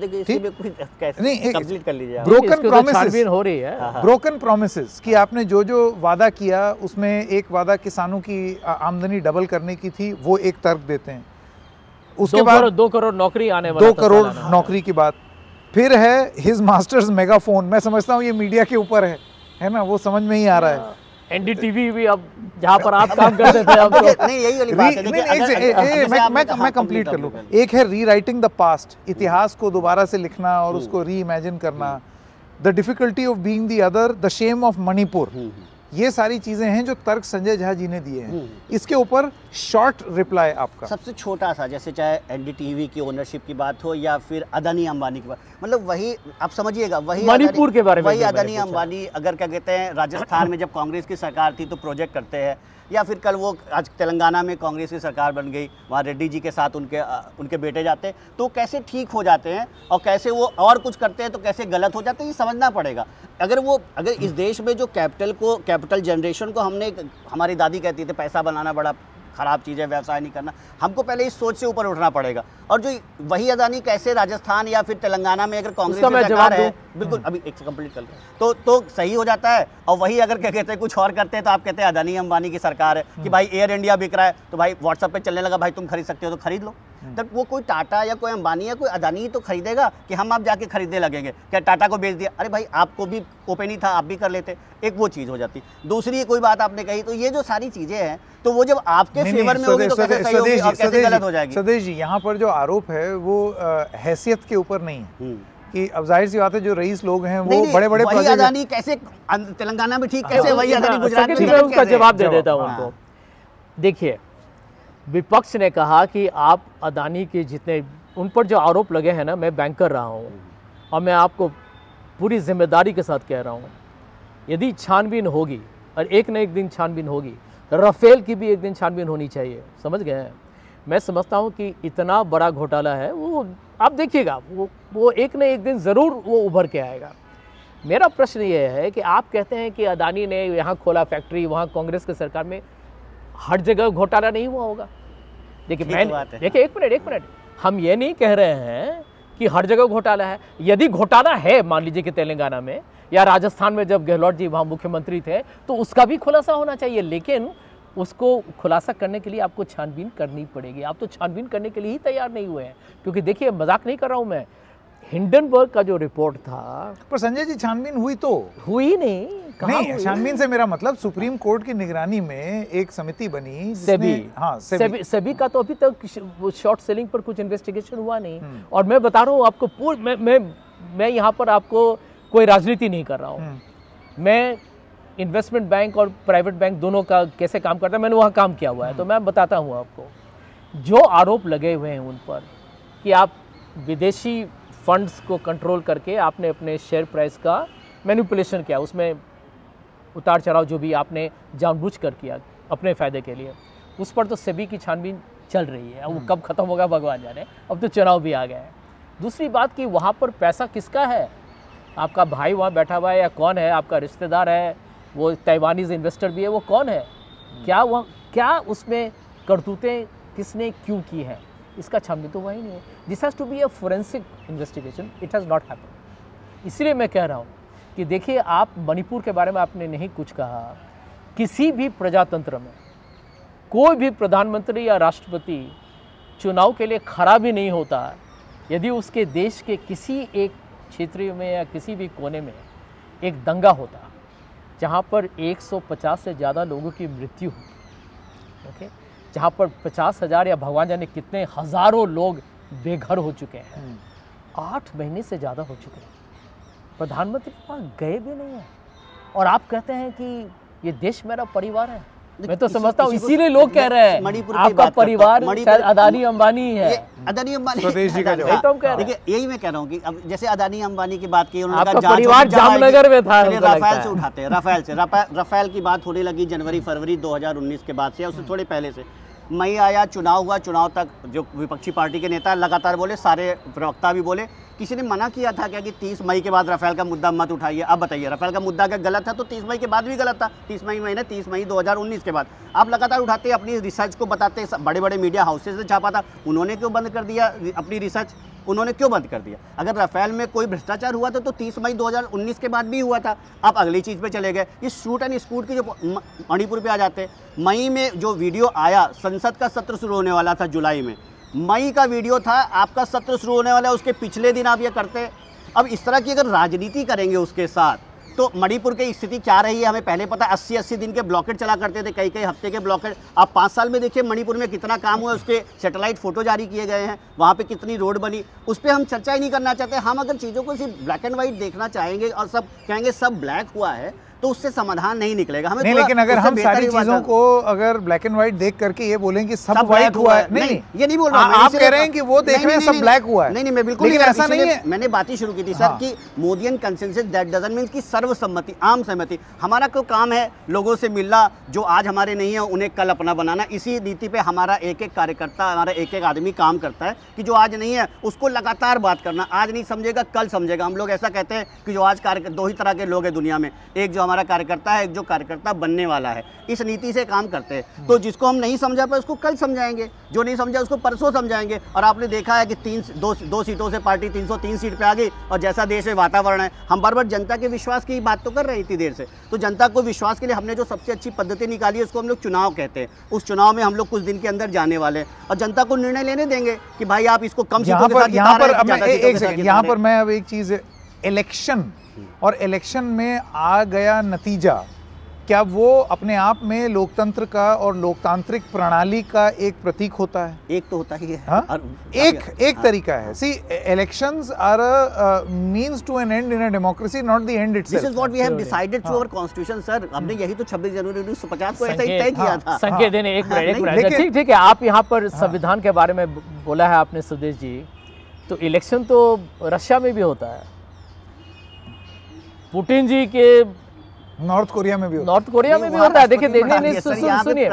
ब्रोकन प्रोमिसेस कि आपने जो जो वादा किया उसमें एक वादा किसानों की आमदनी डबल करने की थी, वो एक तर्क देते हैं। उसके बाद 2 करोड़ नौकरी आने वाला, 2 करोड़ नौकरी की बात। फिर है हिज मास्टर्स मेगाफोन। मैं समझता हूँ ये मीडिया के ऊपर है ना, वो समझ में ही आ रहा है। एनडीटीवी भी अब जहाँ पर आप काम करते थे अब तो नहीं, यही वाली बात है। मैं कंप्लीट कर लूँ। एक है रीराइटिंग द पास्ट, इतिहास को दोबारा से लिखना और उसको री इमेजिन करना। The difficulty of being the other, the shame of Manipur, ये सारी चीजें हैं जो तर्क संजय झा जी ने दिए हैं। इसके ऊपर शॉर्ट रिप्लाई आपका। सबसे छोटा सा, जैसे चाहे एनडीटीवी की ओनरशिप की बात हो या फिर अदानी अंबानी की बात, मतलब वही आप समझिएगा, वही मणिपुर के बारे में, वही अदानी अंबानी अगर क्या कहते हैं राजस्थान में जब कांग्रेस की सरकार थी तो प्रोजेक्ट करते हैं, या फिर कल वो आज तेलंगाना में कांग्रेस की सरकार बन गई, वहाँ रेड्डी जी के साथ उनके बेटे जाते हैं, तो कैसे ठीक हो जाते हैं और कैसे वो और कुछ करते हैं तो कैसे गलत हो जाते हैं, ये समझना पड़ेगा। अगर इस देश में जो कैपिटल जनरेशन को हमारी दादी कहती थी पैसा बनाना बड़ा खराब चीज़ है, व्यवसाय नहीं करना, हमको पहले इस सोच से ऊपर उठना पड़ेगा। और जो वही अदानी कैसे राजस्थान या फिर तेलंगाना में अगर कांग्रेस की सरकार है, बिल्कुल अभी एक से कंप्लीट कर लो तो सही हो जाता है। और वही अगर क्या कहते हैं कुछ और करते हैं तो आप कहते हैं अदानी अंबानी की सरकार है कि भाई एयर इंडिया बिक रहा है तो भाई व्हाट्सएप पे चलने लगा, भाई तुम खरीद सकते हो तो खरीद लो। तब वो कोई टाटा या कोई अंबानी या कोई अदानी तो खरीदेगा कि हम आप जाके खरीदने लगेंगे। क्या टाटा को बेच दिया, अरे भाई आपको भी ओपन ही था, आप भी कर लेते, एक वो चीज़ हो जाती। दूसरी कोई बात आपने कही, तो ये जो सारी चीज़ें हैं तो वो जब आपके फेवर में होगी तो कैसे सही होगी और कैसे गलत हो जाएगी। सदेश जी, यहाँ पर जो आरोप है वो हैसियत के ऊपर नहीं है कि अब जाहिर सी बात है जो रईस लोग हैं वो बड़े-बड़े प्रोजेक्ट, अदानी कैसे तेलंगाना में ठीक, कैसे वही अदानी गुजरात में, मैं उसका जवाब दे देता हूँ उनको। देखिए, विपक्ष ने कहा कि आप अदानी के जितने उन पर जो आरोप लगे हैं ना, मैं बैंक कर रहा हूँ और मैं आपको पूरी जिम्मेदारी के साथ कह रहा हूँ, यदि छानबीन होगी और एक न एक दिन छानबीन होगी, राफेल की भी एक दिन छानबीन होनी चाहिए, समझ गए हैं। मैं समझता हूँ कि इतना बड़ा घोटाला है, वो आप देखिएगा वो एक न एक दिन ज़रूर वो उभर के आएगा। मेरा प्रश्न ये है कि आप कहते हैं कि अदानी ने यहाँ खोला फैक्ट्री, वहाँ कांग्रेस की सरकार में हर जगह घोटाला नहीं हुआ होगा। देखिए एक मिनट, हम ये नहीं कह रहे हैं कि हर जगह घोटाला है। यदि घोटाला है मान लीजिए कि तेलंगाना में या राजस्थान में जब गहलोत जी वहाँ मुख्यमंत्री थे तो उसका भी खुलासा होना चाहिए, लेकिन उसको खुलासा करने के लिए आपको छानबीन करनी पड़ेगी। आप तो छानबीन करने के लिए ही तैयार नहीं हुए हैं, क्योंकि देखिए मजाक नहीं कर रहा हूँ मैं, हिंडनबर्ग का जो रिपोर्ट था। पर संजय जी छानबीन हुई तो हुई नहीं, कहाँ नहीं, हुई? छानबीन से मेरा मतलब सुप्रीम कोर्ट की निगरानी में एक समिति बनी सेबी, हाँ सेबी का तो अभी तक शॉर्ट सेलिंग पर कुछ इन्वेस्टिगेशन हुआ नहीं। और मैं बता रहा हूँ आपको, मैं यहाँ पर आपको कोई राजनीति नहीं कर रहा हूँ, मैं इन्वेस्टमेंट बैंक और प्राइवेट बैंक दोनों का कैसे काम करता है मैंने वहाँ काम किया हुआ है, तो मैं बताता हूँ आपको। जो आरोप लगे हुए हैं उन पर कि आप विदेशी फंड्स को कंट्रोल करके आपने अपने शेयर प्राइस का मैनिपुलेशन किया, उसमें उतार चढ़ाव जो भी आपने जानबूझकर किया अपने फ़ायदे के लिए, उस पर तो सेबी की छानबीन चल रही है। अब वो कब खत्म होगा भगवान जाने, अब तो चुनाव भी आ गया है। दूसरी बात कि वहाँ पर पैसा किसका है, आपका भाई वहाँ बैठा हुआ है या कौन है, आपका रिश्तेदार है, वो ताइवानीज इन्वेस्टर भी है, वो कौन है, क्या उसमें करतूतें किसने क्यों की है, इसका छानबीन तो वही नहीं है। This has to be a forensic investigation, it has not happen. इसलिए मैं कह रहा हूँ कि देखिए, आप मणिपुर के बारे में आपने नहीं कुछ कहा, किसी भी प्रजातंत्र में कोई भी प्रधानमंत्री या राष्ट्रपति चुनाव के लिए खड़ा भी नहीं होता यदि उसके देश के किसी एक क्षेत्र में या किसी भी कोने में एक दंगा होता जहाँ पर 150 से ज़्यादा लोगों की मृत्यु होती, ओके, जहाँ पर 50,000 या भगवान जाने कितने हज़ारों लोग बेघर हो चुके हैं, 8 महीने से ज़्यादा हो चुके हैं, प्रधानमंत्री वहाँ गए भी नहीं हैं, और आप कहते हैं कि ये देश मेरा परिवार है। मैं तो समझता हूँ इसीलिए लोग कह रहे हैं आपका परिवार शायद अदानी अंबानी है। अदानी अंबानी स्वदेश जी का यही तो हम कह रहे हैं। देखिए, यही मैं कह रहा हूँ कि अब जैसे अदानी अंबानी की बात की, आपका परिवार जामनगर में था, राफेल से उठाते हैं, राफेल की बात होने लगी जनवरी फरवरी 2019 के बाद से या उससे थोड़े पहले से। मई आया, चुनाव हुआ, चुनाव तक जो विपक्षी पार्टी के नेता लगातार बोले, सारे प्रवक्ता भी बोले, किसी ने मना किया था क्या कि 30 मई के बाद राफेल का मुद्दा मत उठाइए। अब बताइए, राफेल का मुद्दा अगर गलत था तो 30 मई के बाद भी गलत था। 30 मई 2019 के बाद आप लगातार उठाते, अपनी रिसर्च को बताते, बड़े बड़े मीडिया हाउसेज से छापा था, उन्होंने क्यों बंद कर दिया अपनी रिसर्च, उन्होंने क्यों बंद कर दिया? अगर राफेल में कोई भ्रष्टाचार हुआ था तो 30 मई 2019 के बाद भी हुआ था। आप अगली चीज़ पे चले गए, ये शूट एंड स्कूट की जो मणिपुर पे आ जाते। मई में जो वीडियो आया, संसद का सत्र शुरू होने वाला था जुलाई में, मई का वीडियो था, आपका सत्र शुरू होने वाला है, उसके पिछले दिन आप ये करते। अब इस तरह की अगर राजनीति करेंगे उसके साथ तो मणिपुर की स्थिति क्या रही है हमें पहले पता। 80-80 दिन के ब्लॉकेट चला करते थे, कई हफ्ते के ब्लॉकेट। आप 5 साल में देखिए मणिपुर में कितना काम हुआ, उसके सैटेलाइट फोटो जारी किए गए हैं, वहाँ पे कितनी रोड बनी, उस पर हम चर्चा ही नहीं करना चाहते। हम अगर चीज़ों को सिर्फ ब्लैक एंड वाइट देखना चाहेंगे और सब कहेंगे सब ब्लैक हुआ है तो उससे समाधान नहीं निकलेगा। हमें नहीं, लेकिन अगर हम सारी चीजों को अगर ब्लैक एंड व्हाइट देख करके ये बोलें कि सब व्हाइट हुआ है, नहीं, ये नहीं बोल रहा हूं। आप कह रहे हैं कि वो देख रहे हैं सब ब्लैक हुआ है। नहीं, मैं बिल्कुल नहीं, ऐसा नहीं है। मैंने बात ही शुरू की थी सर कि मोदियन कंसेंसस दैट डजंट मीन कि सर्वसम्मति, आम सहमति। हमारा कोई काम है लोगों से मिलना, जो आज हमारे नहीं है उन्हें कल अपना बनाना। इसी नीति पे हमारा एक एक कार्यकर्ता, हमारा एक एक आदमी काम करता है कि जो आज नहीं है उसको लगातार बात करना। आज नहीं समझेगा कल समझेगा। हम लोग ऐसा कहते हैं कि जो आज दो ही तरह के लोग हैं दुनिया में, एक जो हमारा कार्यकर्ता है, जो कार्यकर्ता बनने वाला है। इस नीति से काम करते हैं। तो जिसको हम नहीं समझा पाए उसको कल समझाएंगे, जो नहीं समझा उसको परसों समझाएंगे। और आपने देखा है कि दो सीटों से पार्टी 303 सीट पे आ गई, और जैसा देश में वातावरण है, हम बार बार जनता के विश्वास की बात तो कर रहे हैं इतनी देर से। तो जनता को विश्वास के लिए हमने जो सबसे अच्छी पद्धति निकाली है उसको हम लोग चुनाव कहते हैं। उस चुनाव में हम लोग कुछ दिन के अंदर जाने वाले हैं और जनता को निर्णय लेने देंगे कि भाई आप इसको कम सीटों के साथ जिता रहे हैं। यहाँ पर मैं अब एक चीज, इलेक्शन और इलेक्शन में आ गया नतीजा, क्या वो अपने आप में लोकतंत्र का और लोकतांत्रिक प्रणाली का एक प्रतीक होता है? एक तो होता ही है। हाँ? एक तरीका है। See, elections are a means to an end in a democracy, not the end itself. This is what we have decided through our constitution sir. हमने यही तो 26 जनवरी 1950 को ऐसा ही तय किया था। संकेत देने एक मिनट, ठीक है। आप यहाँ पर संविधान के बारे में बोला है आपने सुदेश जी, तो इलेक्शन तो रशिया में भी होता है, पुतिन जी के नॉर्थ कोरिया में भी होता है। देखिए, सुनिए,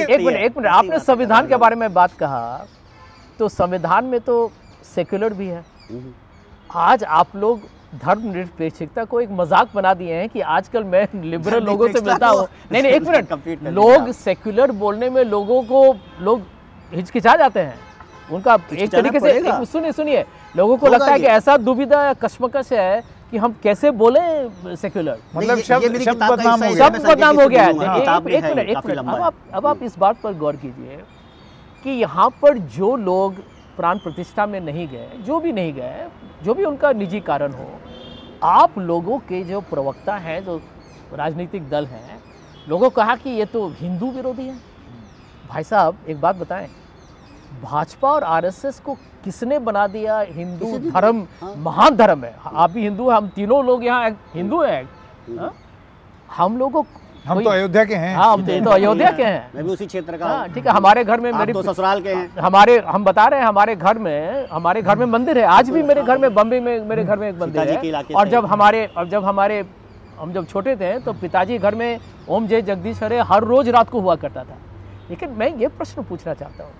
एक मिनट, आपने संविधान के बारे में बात कहा, तो संविधान में तो सेक्युलर भी है। आज आप लोग धर्मनिरपेक्षता को एक मजाक बना दिए हैं कि आजकल मैं लिबरल लोगों से मिलता हूँ। नहीं, एक मिनट, लोग सेक्युलर बोलने में लोगों को लोग हिचकिचा जाते हैं। उनका एक तरीके से, सुनिए, लोगों को होगा लगता है कि ये। ऐसा दुविधा या कशमकश है कि हम कैसे बोले सेक्युलर, मतलब ये शब्द मेरी शब्द किताब का बदनाम हिस्सा हो है, गया। मैं सब बदनाम हो गया है। संकेत से किताब में एक है, मिनट, काफी लंबा है। अब आप इस बात पर गौर कीजिए कि यहाँ पर जो लोग प्राण प्रतिष्ठा में नहीं गए, जो भी नहीं गए, जो भी उनका निजी कारण हो, आप लोगों के जो प्रवक्ता हैं, जो राजनीतिक दल हैं, लोगों को कहा कि ये तो हिंदू विरोधी है। भाई साहब एक बात बताएं, भाजपा और आरएसएस को किसने बना दिया हिंदू धर्म महान धर्म है? आप भी हिंदू हैं, हम तीनों लोग यहाँ हिंदू हैं। हाँ? हम लोगों हम तो अयोध्या के हैं। हाँ, हम तो अयोध्या के हैं। मैं भी उसी क्षेत्र का हाँ, हूँ। ठीक है। हमारे घर में आप मेरी तो ससुराल के हैं। हम बता रहे हैं, हमारे घर में मंदिर है। आज भी मेरे घर में, बम्बई में मेरे घर में एक मंदिर पिताजी के है। इलाके और से हम जब छोटे थे तो पिताजी घर में ओम जय जगदीश हरे हर रोज रात को हुआ करता था। लेकिन मैं ये प्रश्न पूछना चाहता हूँ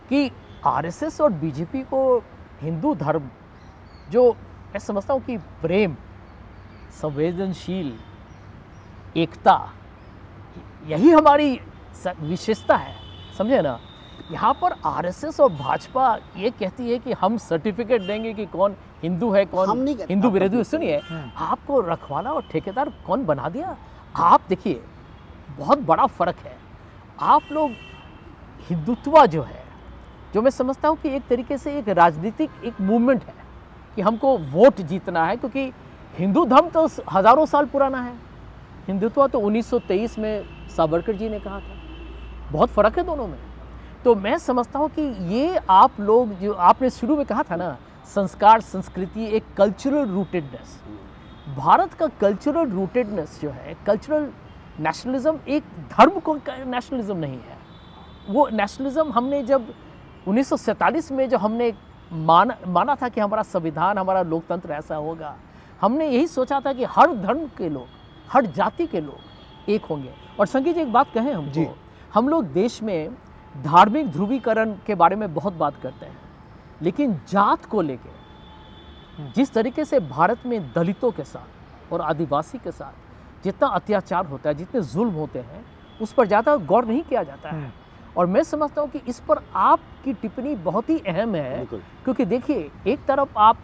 कि आरएसएस और बीजेपी को हिंदू धर्म, जो मैं समझता हूँ कि प्रेम, संवेदनशील, एकता, यही हमारी विशेषता है, समझे ना। यहाँ पर आरएसएस और भाजपा ये कहती है कि हम सर्टिफिकेट देंगे कि कौन हिंदू है, हम कौन नहीं कहते, हिंदू आप विरोधी। सुनिए, आपको रखवाला और ठेकेदार कौन बना दिया? आप देखिए, बहुत बड़ा फर्क है। आप लोग हिंदुत्व जो है, जो मैं समझता हूँ कि एक तरीके से एक राजनीतिक एक मूवमेंट है कि हमको वोट जीतना है, क्योंकि हिंदू धर्म तो हज़ारों साल पुराना है। हिंदुत्व तो 1923 में सावरकर जी ने कहा था। बहुत फ़र्क है दोनों में। तो मैं समझता हूँ कि ये आप लोग, जो आपने शुरू में कहा था ना, संस्कार, संस्कृति, एक कल्चरल रूटेडनेस, भारत का कल्चरल रूटेडनेस जो है, कल्चरल नेशनलिज्म एक धर्म को नेशनलिज्म नहीं है। वो नेशनलिज्म हमने जब 1947 में जो हमने माना था कि हमारा संविधान, हमारा लोकतंत्र ऐसा होगा, हमने यही सोचा था कि हर धर्म के लोग, हर जाति के लोग एक होंगे। और संगीत जी एक बात कहें हमको, हम लोग देश में धार्मिक ध्रुवीकरण के बारे में बहुत बात करते हैं, लेकिन जात को लेके जिस तरीके से भारत में दलितों के साथ और आदिवासी के साथ जितना अत्याचार होता है, जितने जुल्म होते हैं, उस पर ज़्यादा गौर नहीं किया जाता है। और मैं समझता हूँ कि इस पर आपकी टिप्पणी बहुत ही अहम है, क्योंकि देखिए, एक तरफ आप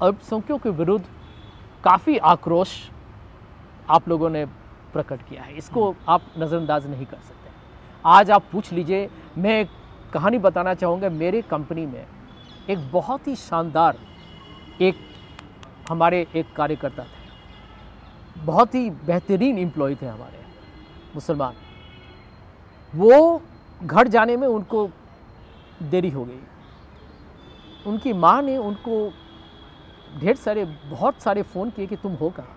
अल्पसंख्यकों के विरुद्ध काफ़ी आक्रोश आप लोगों ने प्रकट किया है, इसको आप नज़रअंदाज नहीं कर सकते। आज आप पूछ लीजिए, मैं एक कहानी बताना चाहूँगा। मेरे कंपनी में एक बहुत ही शानदार हमारे एक कार्यकर्ता थे, बहुत ही बेहतरीन एम्प्लॉय थे हमारे, मुसलमान। वो घर जाने में उनको देरी हो गई। उनकी माँ ने उनको बहुत सारे फ़ोन किए कि तुम हो कहाँ।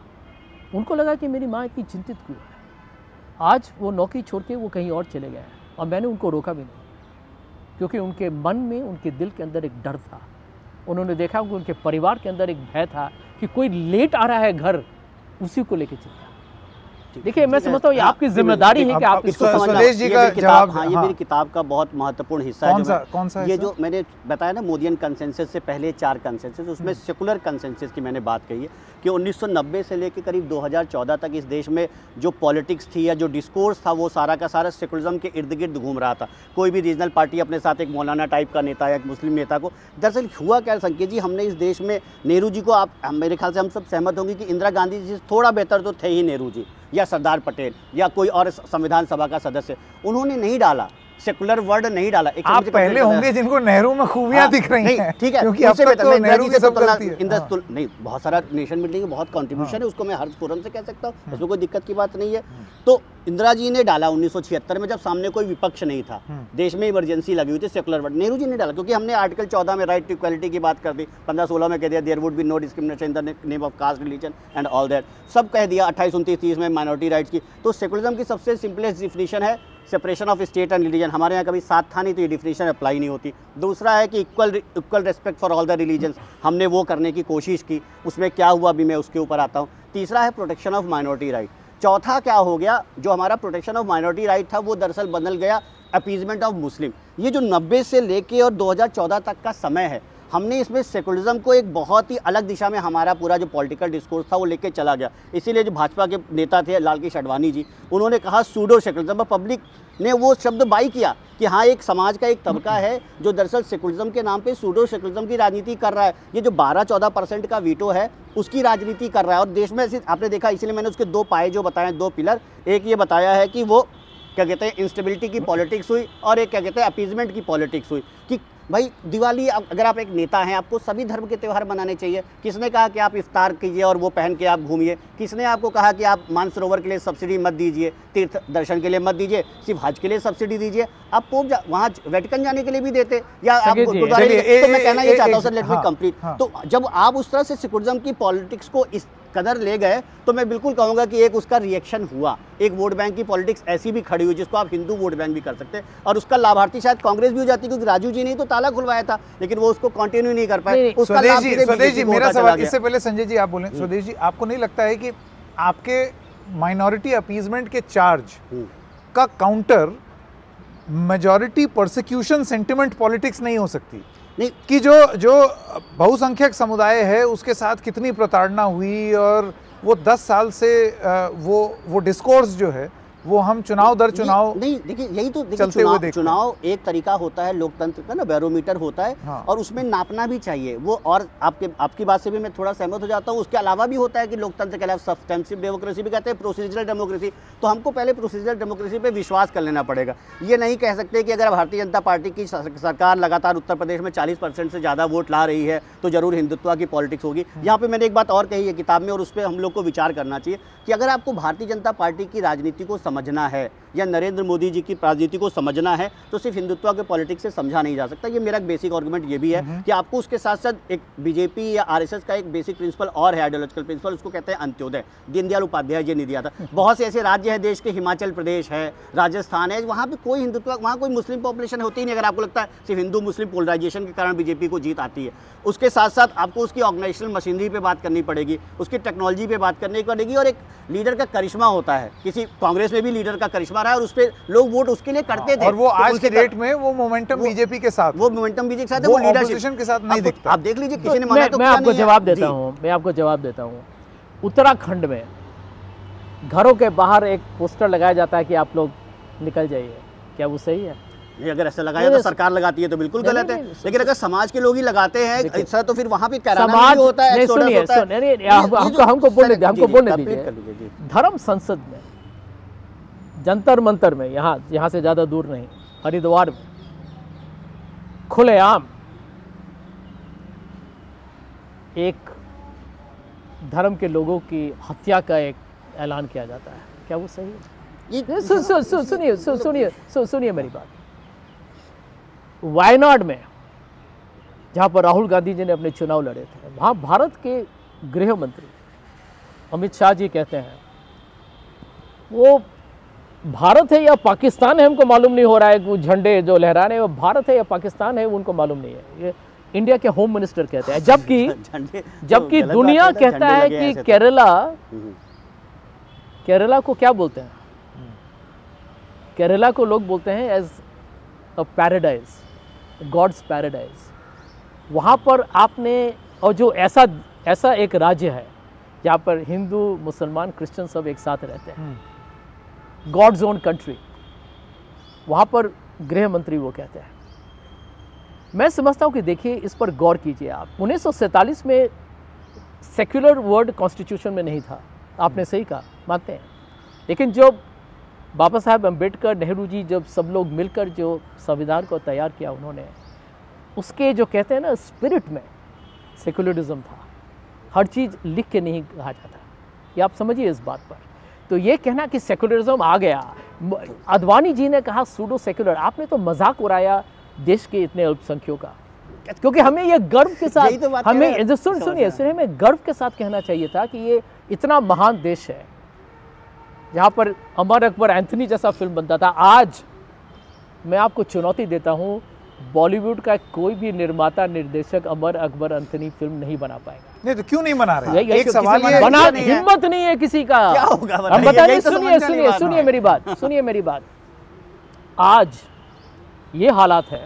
उनको लगा कि मेरी माँ इतनी चिंतित क्यों है। आज वो नौकरी छोड़ के वो कहीं और चले गए हैं, और मैंने उनको रोका भी नहीं, क्योंकि उनके मन में, उनके दिल के अंदर एक डर था। उन्होंने देखा कि उनके परिवार के अंदर एक भय था कि कोई लेट आ रहा है घर, उसी को लेकर चिंता। देखिए, मैं समझता हूँ ये आपकी जिम्मेदारी है कि आप इसको समझना। सुरेश जी का जवाब। हाँ, ये मेरी किताब का बहुत महत्वपूर्ण हिस्सा है। कौन सा ये जो मैंने बताया ना, मोदियन कंसेंसस से पहले 4 कंसेंसस, उसमें सेकुलर कंसेंसस की मैंने बात कही है कि 1990 से लेकर करीब 2014 तक इस देश में जो पॉलिटिक्स थी या जो डिस्कोर्स था, वो सारा का सारा सेकुलरिज्म के इर्द गिर्द घूम रहा था। कोई भी रीजनल पार्टी अपने साथ एक मौलाना टाइप का नेता या एक मुस्लिम नेता को, दरअसल हुआ क्या संकेत जी, हमने इस देश में नेहरू जी को, आप मेरे ख्याल से हम सब सहमत होंगे कि इंदिरा गांधी जी से थोड़ा बेहतर तो थे ही नेहरू जी, या सरदार पटेल, या कोई और संविधान सभा का सदस्य, उन्होंने नहीं डाला, सेकुलर वर्ड नहीं डाला। आप पहले होंगे जिनको नेहरू में खूबियां दिख रही हैं। ठीक है, क्योंकि अब तक तो नेहरू की सब गलती है। नहीं, बहुत सारा नेशन बिल्डिंग में बहुत कंट्रीब्यूशन है, उसको मैं हर फोरम से कह सकता हूँ, उसमें कोई दिक्कत की बात नहीं है। तो इंदिरा जी ने डाला 1976 में, जब सामने कोई विपक्ष नहीं था, देश में इमरजेंसी लगी हुई थी, सेकुलर वर्ड। नेहरू जी ने डाला क्योंकि हमने आर्टिकल 14 में राइट टू इक्वालिटी की बात कर दी, 15-16 में कह दिया there would be no discrimination in the name of caste, religion and all that, सब कह दिया। 28, 29, 30 में माइनॉरिटी राइट्स की। तो सेकुलरिज्म की सबसे सिंपलेस्ट डिफिनीशन है separation of state and religion. हमारे यहाँ कभी साथ था नहीं, तो ये डिफिनीशन अप्लाई नहीं होती। दूसरा है कि equal respect for all the religions, हमने वो करने की कोशिश की, उसमें क्या हुआ अभी मैं उसके ऊपर आता हूँ। तीसरा है प्रोटेक्शन ऑफ माइनॉरिटी राइट। चौथा क्या हो गया, जो हमारा प्रोटेक्शन ऑफ माइनॉरिटी राइट था, वो दरअसल बदल गया अपीजमेंट ऑफ मुस्लिम। ये जो 90 से लेके और 2014 तक का समय है, हमने इसमें सेकुलरिज्म को एक बहुत ही अलग दिशा में हमारा पूरा जो पॉलिटिकल डिस्कोर्स था वो लेके चला गया। इसीलिए जो भाजपा के नेता थे लाल कृष्ण आडवाणी जी, उन्होंने कहा सूडो सेकुलरिज्म, पब्लिक ने वो शब्द बाई किया कि हाँ एक समाज का एक तबका है जो दरअसल सेकुलरिज्म के नाम पे सूडो सेकुलरिज्म की राजनीति कर रहा है। ये जो 12-14% का वीटो है उसकी राजनीति कर रहा है। और देश में आपने देखा, इसीलिए मैंने उसके 2 पाए जो बताए, 2 पिलर, एक ये बताया है कि वो क्या कहते हैं इंस्टेबिलिटी की पॉलिटिक्स हुई, और एक क्या कहते हैं अपीजमेंट की पॉलिटिक्स हुई। कि भाई दिवाली, अगर आप एक नेता हैं आपको सभी धर्म के त्यौहार मनाने चाहिए। किसने कहा कि आप इफ्तार कीजिए और वो पहन के आप घूमिए? किसने आपको कहा कि आप मानसरोवर के लिए सब्सिडी मत दीजिए, तीर्थ दर्शन के लिए मत दीजिए, सिर्फ हज के लिए सब्सिडी दीजिए? आप पोप वहाँ वेटिकन जाने के लिए भी देते, या आप गुरुद्वारे? तो मैं कहना ये चाहता हूँ सर, लेट मी कंप्लीट। तो जब आप उस तरह से सेकुलरिज्म की पॉलिटिक्स को इस कदर ले गए तो मैं बिल्कुल कहूँगा कि एक उसका रिएक्शन हुआ, एक वोट बैंक की पॉलिटिक्स ऐसी भी खड़ी हुई जिसको आप हिंदू वोट बैंक भी कर सकते हैं, और उसका लाभार्थी शायद कांग्रेस भी हो जाती, क्योंकि राजू जी ने तो ताला खुलवाया था लेकिन वो उसको कंटिन्यू नहीं कर पाए। स्वदेश जी, मेरा सवाल, इससे पहले संजय जी आप बोलें। स्वदेश जी, आपको नहीं लगता है कि आपके माइनॉरिटी अपीजमेंट के चार्ज का counter majority prosecution sentiment politics नहीं हो सकती? नहीं कि जो बहुसंख्यक समुदाय है उसके साथ कितनी प्रताड़ना हुई, और वो 10 साल से वो डिस्कोर्स जो है वो हम चुनाव दर चुनाव नहीं, देखिए यही तो चुनाव एक तरीका होता है लोकतंत्र का ना, बैरोमीटर होता है। हाँ। और उसमें नापना भी चाहिए वो। और आपकी बात से भी मैं थोड़ा सहमत हो जाता हूँ। उसके अलावा भी होता है कि लोकतंत्र के अलावा सब्सटेंसिव डेमोक्रेसी भी कहते हैं, प्रोसीजरल डेमोक्रेसी। तो हमको पहले प्रोसीजरल डेमोक्रेसी पे विश्वास कर लेना पड़ेगा। ये नहीं कह सकते कि अगर भारतीय जनता पार्टी की सरकार लगातार उत्तर प्रदेश में 40% से ज़्यादा वोट ला रही है तो जरूर हिंदुत्व की पॉलिटिक्स होगी। यहाँ पर मैंने एक बात और कही है किताब में, और उस पर हम लोग को विचार करना चाहिए कि अगर आपको भारतीय जनता पार्टी की राजनीति को समझना है या नरेंद्र मोदी जी की राजनीति को समझना है तो सिर्फ हिंदुत्व के पॉलिटिक्स से समझा नहीं जा सकता। ये मेरा बेसिक आर्गुमेंट ये भी है कि आपको उसके साथ साथ एक बीजेपी या आरएसएस का एक बेसिक प्रिंसिपल और है, आइडियोलॉजिकल प्रिंसिपल, उसको कहते हैं अंत्योदय। दीनदयाल उपाध्याय जी ने दिया था। बहुत से ऐसे राज्य है देश के, हिमाचल प्रदेश है, राजस्थान है, वहाँ पे कोई हिंदुत्व, वहाँ कोई मुस्लिम पॉपुलेशन होती ही नहीं। अगर आपको लगता है सिर्फ हिंदू मुस्लिम पोलराइजेशन के कारण बीजेपी को जीत आती है, उसके साथ साथ आपको उसकी ऑर्गेनाइजेशनल मशीनरी पे बात करनी पड़ेगी, उसकी टेक्नोलॉजी पे बात करनी पड़ेगी, और एक लीडर का करिश्मा होता है। किसी कांग्रेस में भी लीडर का करिश्मा रहा है और उस पर लोग वोट उसके लिए करते थे। और वो आज के डेट में वो मोमेंटम बीजेपी के साथ, वो मोमेंटम बीजेपी के साथ है, वो लीडरशिप के साथ नहीं दिखता। आप देख लीजिए, किसी ने माना तो मैं आपको जवाब देता हूँ। उत्तराखंड में घरों के बाहर एक पोस्टर लगाया जाता है कि आप लोग निकल जाइए, क्या वो सही है? नहीं, अगर ऐसा लगाया तो सरकार लगाती है तो बिल्कुल गलत है। लेकिन अगर समाज के लोग ही लगाते हैं ऐसा तो फिर वहाँ पे समाज होता है। हमको बोलने दीजिए। धर्म संसद में, जंतर मंतर में, यहाँ से ज़्यादा दूर नहीं, हरिद्वार में खुलेआम एक धर्म के लोगों की हत्या का एक ऐलान किया जाता है, क्या वो सही है? सुनिए मेरी बात। वायनाड में जहाँ पर राहुल गांधी जी ने अपने चुनाव लड़े थे, वहाँ भारत के गृह मंत्री अमित शाह जी कहते हैं वो भारत है या पाकिस्तान है हमको मालूम नहीं हो रहा है। वो झंडे जो लहरा रहे हैं वो भारत है या पाकिस्तान है उनको मालूम नहीं है। ये इंडिया के होम मिनिस्टर कहते हैं, जबकि दुनिया कहता है कि केरला को क्या बोलते हैं? केरला को लोग बोलते हैं as a paradise, god's paradise. वहाँ पर आपने, और जो ऐसा एक राज्य है जहाँ पर हिंदू मुसलमान क्रिश्चियन सब एक साथ रहते हैं, गॉड्स ओन कंट्री, वहाँ पर गृह मंत्री वो कहते हैं। मैं समझता हूँ कि देखिए इस पर गौर कीजिए आप। 1947 में सेक्युलर वर्ड कॉन्स्टिट्यूशन में नहीं था, आपने सही कहा, मानते हैं। लेकिन जब बाबा साहब अम्बेडकर, नेहरू जी, जब सब लोग मिलकर जो संविधान को तैयार किया उन्होंने, उसके जो कहते हैं ना स्पिरिट में सेक्युलरिज्म था। हर चीज़ लिख के नहीं कहा जाता, ये आप समझिए इस बात पर। तो ये कहना कि सेक्युलरिज्म आ गया, आडवाणी जी ने कहा सूडो सेक्युलर, आपने तो मजाक उड़ाया देश के इतने अल्पसंख्यकों का। क्योंकि हमें ये गर्व के साथ, हमें सुनिए हमें गर्व के साथ कहना चाहिए था कि ये इतना महान देश है जहाँ पर अमर अकबर एंथनी जैसा फिल्म बनता था। आज मैं आपको चुनौती देता हूँ, बॉलीवुड का कोई भी निर्माता निर्देशक अमर अकबर एंथनी फिल्म नहीं बना पाएगा। नहीं तो क्यों नहीं बना रहे? एक सवाल ये बना, हिम्मत नहीं है किसी का। क्या होगा? हम बताइए, सुनिए मेरी बात। आज ये हालात है,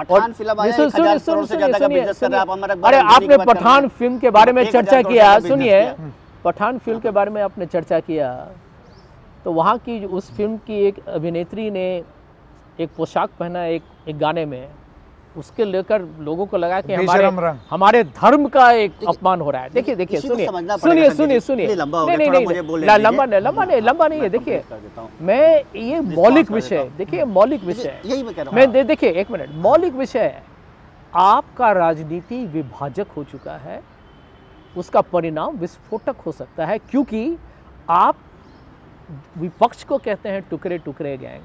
पठान फिल्म आया 1000 करोड़ से ज्यादा का बिजनेस कर रहा है। आप अमर अकबर अरे अंजनी की आपने बात कर रहे पठान हैं। फिल्म के बारे में 1000 चर्चा करोड़ किया, का बिजनेस सुनिए, किया। पठान फिल्म के बारे में आपने चर्चा किया, तो वहाँ की उस फिल्म की एक अभिनेत्री ने एक पोशाक पहना एक गाने में, उसके लेकर लोगों को लगा कि हमारे धर्म का एक अपमान हो रहा है। देखिए देखिए, सुनिए लंबा नहीं है। देखिए मैं ये मौलिक विषय, देखिए मौलिक विषय, यही मैं कह रहा हूँ। मैं देखिए एक मिनट, मौलिक विषय है। आपका राजनीति विभाजक हो चुका है, उसका परिणाम विस्फोटक हो सकता है, क्योंकि आप विपक्ष को कहते हैं टुकड़े टुकड़े गैंग,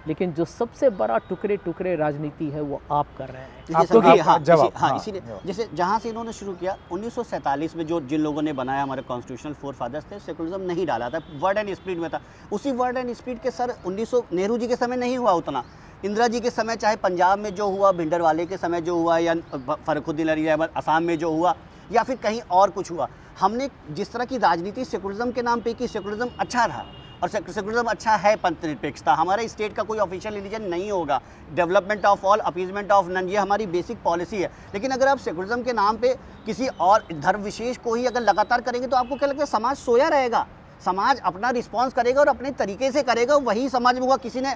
लेकिन जो सबसे बड़ा टुकड़े टुकड़े राजनीति है वो आप कर रहे हैं। इसीलिए जैसे जहाँ से इन्होंने शुरू किया 1947 में, जो जिन लोगों ने बनाया हमारे कॉन्स्टिट्यूशनल फोर फादर्स थे, सेकुलरिज्म नहीं डाला था, वर्ड एंड स्पीड में था। उसी वर्ड एंड स्पीड के सर 1900 नेहरू जी के समय नहीं हुआ उतना, इंदिरा जी के समय चाहे पंजाब में जो हुआ, भिंडरवाले के समय जो हुआ, या फरुखुद्दीन अली अहमद असम में जो हुआ, या फिर कहीं और कुछ हुआ, हमने जिस तरह की राजनीति सेकुलरिज्म के नाम पे की, सेकुलरिज्म अच्छा रहा और सेकुलरिज्म अच्छा है। पंथ निरपेक्षता, हमारे स्टेट का कोई ऑफिशियल रिलीजन नहीं होगा, development of all, appeasement of none, ये हमारी बेसिक पॉलिसी है। लेकिन अगर आप सेकुलरिज्म के नाम पे किसी और धर्म विशेष को ही अगर लगातार करेंगे तो आपको क्या लगता है समाज सोया रहेगा? समाज अपना रिस्पॉन्स करेगा और अपने तरीके से करेगा, वही समाज में हुआ। किसी ने,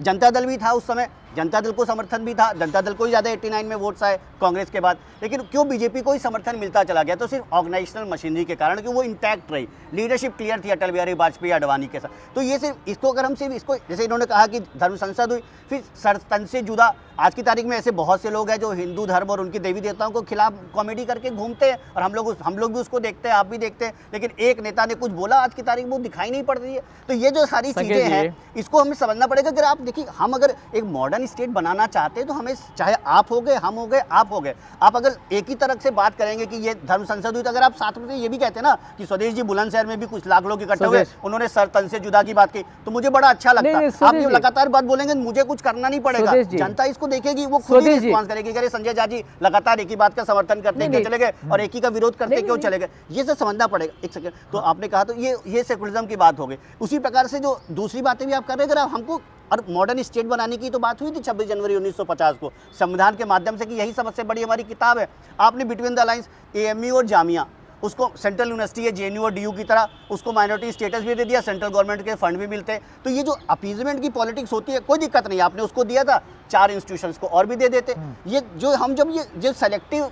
जनता दल भी था उस समय, जनता दल को समर्थन भी था, जनता दल को ही ज़्यादा 89 में वोट्स आए कांग्रेस के बाद, लेकिन क्यों बीजेपी को ही समर्थन मिलता चला गया? तो सिर्फ ऑर्गेनाइजेशनल मशीनरी के कारण, कि वो इंटैक्ट रही, लीडरशिप क्लियर थी अटल बिहारी वाजपेयी अडवाणी के साथ। तो ये सिर्फ इसको अगर हम सिर्फ इसको, जैसे इन्होंने कहा कि धर्म संसद हुई, फिर सरतन से जुदा, आज की तारीख में ऐसे बहुत से लोग हैं जो हिंदू धर्म और उनकी देवी देवताओं को खिलाफ कॉमेडी करके घूमते हैं, और हम लोग भी उसको देखते हैं, आप भी देखते हैं, लेकिन एक नेता ने कुछ बोला आज की तारीख में वो दिखाई नहीं पड़ रही है। तो ये जो सारी चीज़ें हैं, इसको हमें समझना पड़ेगा। अगर आप देखिए, हम अगर एक मॉडर्न स्टेट बनाना चाहते हैं तो हमें, चाहे आप हो गए, हम हो गए, आप हो गए, आप अगर एक ही तरह से बात करेंगे कि ये धर्म संसद हुई, तो अगर आप साथ में ये भी कहते हैं ना कि स्वदेश जी बुलंदशहर में भी कुछ लाख लोग इकट्ठे हुए, उन्होंने सर तन से जुदा की बात की, तो मुझे बड़ा अच्छा लगता है। आप ये लगातार बात बोलेंगे, मुझे कुछ करना नहीं पड़ेगा, जनता इसको देखेगी, वो खुद ही रिस्पॉन्स करेगी। अरे संजय झा जी लगातार एक ही बात का समर्थन करते क्यों चले गए, और एक ही का विरोध करते क्यों चले गए, ये सब समझना पड़ेगा। एक सेकंड, तो आपने कहा, तो ये सेकुलरिज्म की बात हो गई। उसी प्रकार से जो दूसरी बातें भी आप कर रहे हैं, अगर आप हमको, और मॉडर्न स्टेट बनाने की तो बात हुई थी 26 जनवरी 1950 को संविधान के माध्यम से, कि यही सबसे बड़ी हमारी किताब है। आपने बिटवीन द लाइंस एएमयू और जामिया, उसको सेंट्रल यूनिवर्सिटी है जेएनयू और डीयू की तरह, उसको माइनॉरिटी स्टेटस भी दे दिया, सेंट्रल गवर्नमेंट के फंड भी मिलते हैं। तो ये जो अपीजमेंट की पॉलिटिक्स होती है, कोई दिक्कत नहीं, आपने उसको दिया था, 4 इंस्टीट्यूशंस को और भी दे देते। ये जो हम जब ये जो सेलेक्टिव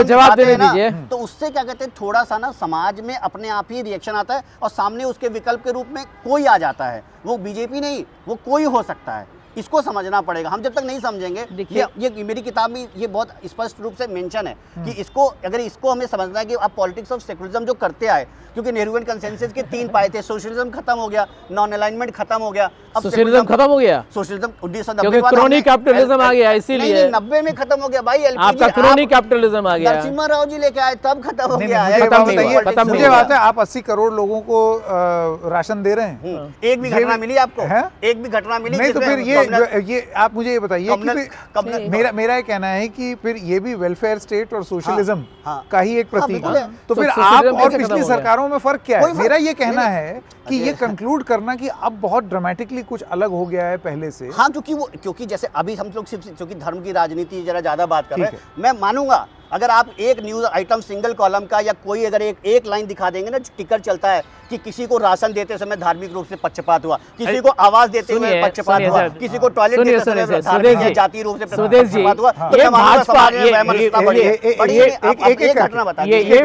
जवाब देने दीजिए, तो उससे क्या कहते हैं, थोड़ा सा ना समाज में अपने आप ही रिएक्शन आता है, और सामने उसके विकल्प के रूप में कोई आ जाता है। वो बीजेपी नहीं, वो कोई हो सकता है, इसको समझना पड़ेगा। हम जब तक नहीं समझेंगे, ये मेरी किताब में ये बहुत स्पष्ट रूप से मेंशन है कि इसको, अगर इसको हमें समझना है कि आप पॉलिटिक्स ऑफ सेकुलरिज्म जो करते आए, क्योंकि नेहरूवियन कंसेंसस के 3 पाए थे, सोशलिज्म खत्म हो गया, नॉन अलाइनमेंट खत्म हो गया, अब सोशलिज्म खत्म हो गया, सोशलिज्म 1990 क्योंकि क्रोनी कैपिटलिज्म आ गया, इसीलिए 90 में खत्म हो गया भाई। आपका क्रोनी कैपिटलिज्म आ गया, नरसिम्हा राव जी लेके आए तब खत्म हो गया। मुझे बात है, आप 80 करोड़ लोगों को राशन दे रहे हैं, एक भी घटना मिली आपको? एक भी घटना मिली नहीं? तो फिर ये आप मुझे ये बताइए कि मेरा ये कहना है कि फिर ये भी वेलफेयर स्टेट और सोशलिज्म का ही एक प्रतीक है। तो फिर आप और पिछली सरकारों में फर्क क्या है? मेरा ये कहना है कि ये कंक्लूड करना कि अब बहुत ड्रामेटिकली कुछ अलग हो गया है पहले से। हाँ, क्योंकि जैसे अभी हम लोग सिर्फ क्योंकि धर्म की राजनीति जरा ज्यादा बात कर रहे हैं, मैं मानूंगा अगर आप एक न्यूज आइटम सिंगल कॉलम का, या कोई अगर एक लाइन दिखा देंगे ना, टिकर चलता है कि किसी को राशन देते समय धार्मिक रूप से पक्षपात हुआ, किसी को आवाज देते हुए पक्षपात हुआ, किसी को टॉयलेट देते समय धार्मिक या जातीय रूप से पक्षपात हुआ, तो ये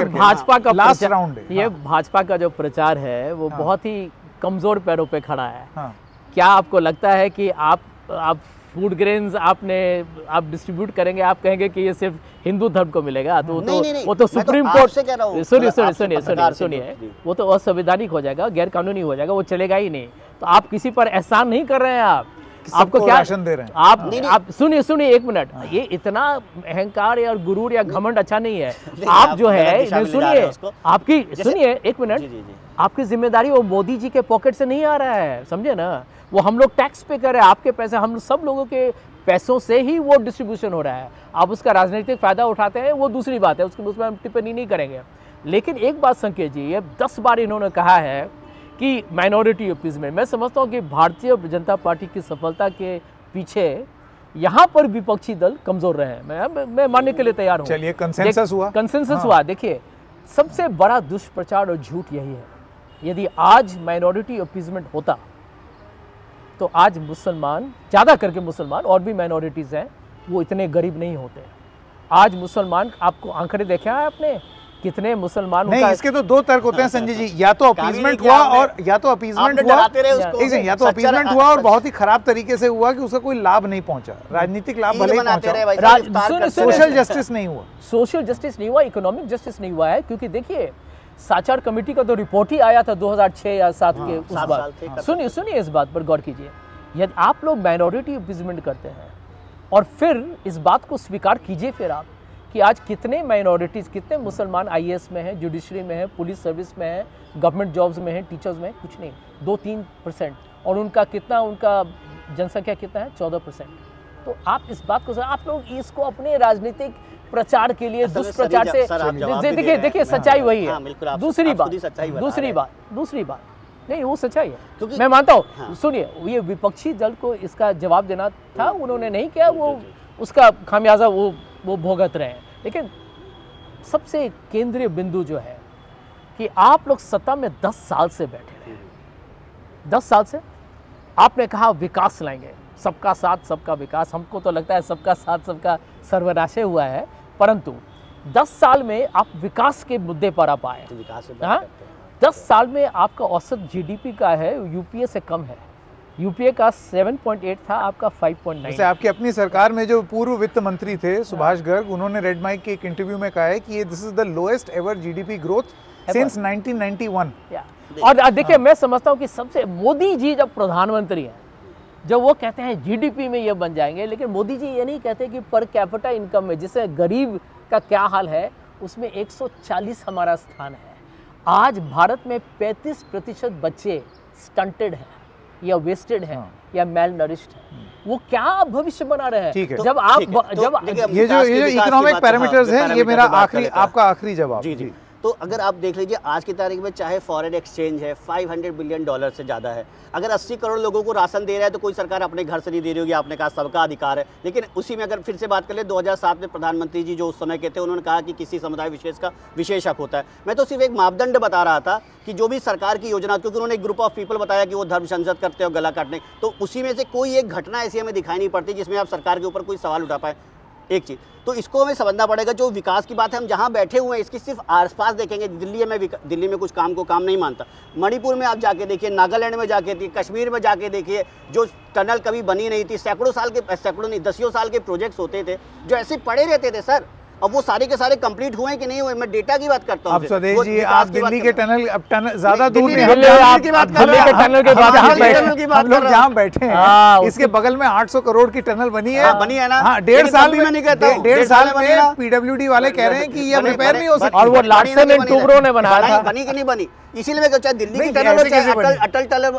भाजपा का लास्ट राउंड, ये भाजपा का जो प्रचार है वो बहुत ही कमजोर पैरों पे खड़ा है। क्या आपको लगता है कि आप फूड ग्रेन्स आप डिस्ट्रीब्यूट करेंगे, आप कहेंगे कि ये सिर्फ हिंदू धर्म को मिलेगा? तो वो तो सुप्रीम कोर्ट से कह रहा हूं, सुनिए, वो तो असंवैधानिक हो जाएगा, गैर कानूनी हो जाएगा, वो चलेगा ही नहीं। तो आप किसी पर एहसान नहीं कर रहे हैं, आपको क्या राशन दे रहे हैं? आप सुनिए 1 मिनट, ये इतना अहंकार या गुरूर या घमंड अच्छा नहीं है। आप जो है, सुनिए, आपकी, सुनिए 1 मिनट, आपकी जिम्मेदारी वो मोदी जी के पॉकेट से नहीं आ रहा है, समझे ना? वो हम लोग टैक्स पे कर रहे हैं, आपके पैसे, हम सब लोगों के पैसों से ही वो डिस्ट्रीब्यूशन हो रहा है। आप उसका राजनीतिक फायदा उठाते हैं, वो दूसरी बात है, उसमें हम टिप्पणी नहीं करेंगे। लेकिन एक बात संकेत जी, ये 10 बार इन्होंने कहा है कि माइनॉरिटी अपीजमेंट। मैं समझता हूँ कि भारतीय जनता पार्टी की सफलता के पीछे यहाँ पर विपक्षी दल कमजोर रहे हैं। मैं मानने के लिए तैयार हूँ। चलिए, कंसेंसस हुआ, कंसेंसस हुआ। देखिए, सबसे बड़ा दुष्प्रचार और झूठ यही है, यदि आज माइनॉरिटी अपीजमेंट होता तो आज मुसलमान, ज़्यादा करके मुसलमान और भी माइनॉरिटीज़ हैं, वो इतने गरीब नहीं होते। आज मुसलमान, आपको आंकड़े देखे हैं आपने, कितने मुसलमान नहीं, इसके तो दो तर्क होते हैं संजय जी, या तो अपीजमेंट हुआ और या तो अपीजमेंट हुआ और बहुत ही खराब तरीके से हुआ कि उसका कोई लाभ नहीं पहुंचा, राजनीतिक लाभ भले ही पहुंचा, सोशल जस्टिस नहीं हुआ, सोशल जस्टिस नहीं हुआ, इकोनॉमिक जस्टिस नहीं हुआ है। क्योंकि देखिए, साचार कमेटी का तो रिपोर्ट ही आया था 2006 या 7 के उस बात। सुनिए इस बात पर गौर कीजिए। यदि आप लोग माइनॉरिटी अपीजमेंट करते हैं और फिर इस बात को स्वीकार कीजिए फिर आप कि आज कितने माइनॉरिटीज़, कितने मुसलमान आईएएस में हैं, जुडिशरी में हैं, पुलिस सर्विस में हैं, गवर्नमेंट जॉब्स में हैं, टीचर्स में, कुछ नहीं, 2-3%, और उनका कितना, उनका जनसंख्या कितना है, 14%। तो आप इस बात को, आप लोग इसको अपने राजनीतिक प्रचार के लिए दुष्प्रचार से, देखिए सच्चाई वही है। दूसरी बात नहीं, वो सच्चाई है, क्योंकि मैं मानता हूँ। सुनिए, ये विपक्षी दल को इसका जवाब देना था, उन्होंने नहीं किया, वो उसका खामियाजा वो भोगत रहे हैं। लेकिन सबसे केंद्रीय बिंदु जो है कि आप लोग सत्ता में 10 साल से बैठे रहे, 10 साल से आपने कहा विकास लाएंगे, सबका साथ सबका विकास। हमको तो लगता है सबका साथ सबका सर्वनाश हुआ है, परंतु 10 साल में आप विकास के मुद्दे पर आप आए। 10 साल में आपका औसत जीडीपी का है, यूपीए से कम है। यूपीए का 7.8 था, आपका 5.9। जैसे आपकी अपनी सरकार में जो पूर्व वित्त मंत्री थे सुभाष गर्ग, उन्होंने रेड माइक के एक इंटरव्यू में कहा है कि ये this is the lowest ever GDP growth since 1991। और देखिए, मैं समझता हूँ कि सबसे, मोदी जी जब प्रधानमंत्री हैं, जब वो कहते हैं जीडीपी में ये बन जाएंगे, लेकिन मोदी जी ये नहीं कहते कि पर कैपिटा इनकम में, जिससे गरीब का क्या हाल है, उसमें 140 हमारा स्थान है। आज भारत में 35% बच्चे स्टंटेड हैं या वेस्टेड हैं या मेल नरिश्ड हैं। वो क्या भविष्य बना रहे हैं? जब आप ये जो इकोनॉमिक पैरामीटर्स हैं, ये मेरा आपका आखिरी जवाब। जी। तो अगर आप देख लीजिए, आज की तारीख में चाहे फॉरेन एक्सचेंज है, $500 बिलियन से ज़्यादा है। अगर 80 करोड़ लोगों को राशन दे रहा है तो कोई सरकार अपने घर से नहीं दे रही होगी, आपने कहा सबका अधिकार है। लेकिन उसी में अगर फिर से बात कर ले, 2007 में प्रधानमंत्री जी जो उस समय के थे, उन्होंने कहा कि किसी समुदाय विशेष का विशेष हक होता है। मैं तो सिर्फ एक मापदंड बता रहा था कि जो भी सरकार की योजना, क्योंकि उन्होंने एक ग्रुप ऑफ पीपल बताया कि वो धर्म संसद करते हो, गला काटने, तो उसी में से कोई एक घटना ऐसी हमें दिखाई नहीं पड़ती जिसमें आप सरकार के ऊपर कोई सवाल उठा पाए। एक चीज़ तो इसको हमें समझना पड़ेगा, जो विकास की बात है, हम जहाँ बैठे हुए हैं इसकी सिर्फ आसपास देखेंगे। दिल्ली में कुछ काम को काम नहीं मानता, मणिपुर में आप जाके देखिए, नागालैंड में जाके देखिए, कश्मीर में जाके देखिए, जो टनल कभी बनी नहीं थी, सैकड़ों नहीं, दसियों साल के प्रोजेक्ट्स होते थे जो ऐसे पड़े रहते थे सर। अब वो सारे के सारे कंप्लीट हुए कि नहीं हुए, मैं डेटा की बात करता हूं। अब स्वदेश जी, आप दिल्ली के टनल, अब टनल ज्यादा दूर नहीं, हम लोग जहाँ बैठे हैं इसके बगल में 800 करोड़ की टनल बनी है ना। हाँ, 1.5 साल में पीडब्ल्यूडी वाले कह रहे हैं कि ये रिपेयर नहीं हो सकती, और वो लाडसे में टुकड़ों ने बनाया था, बनी कि नहीं बनी। इसीलिए मैं चाहे दिल्ली की टनल हो, चाहे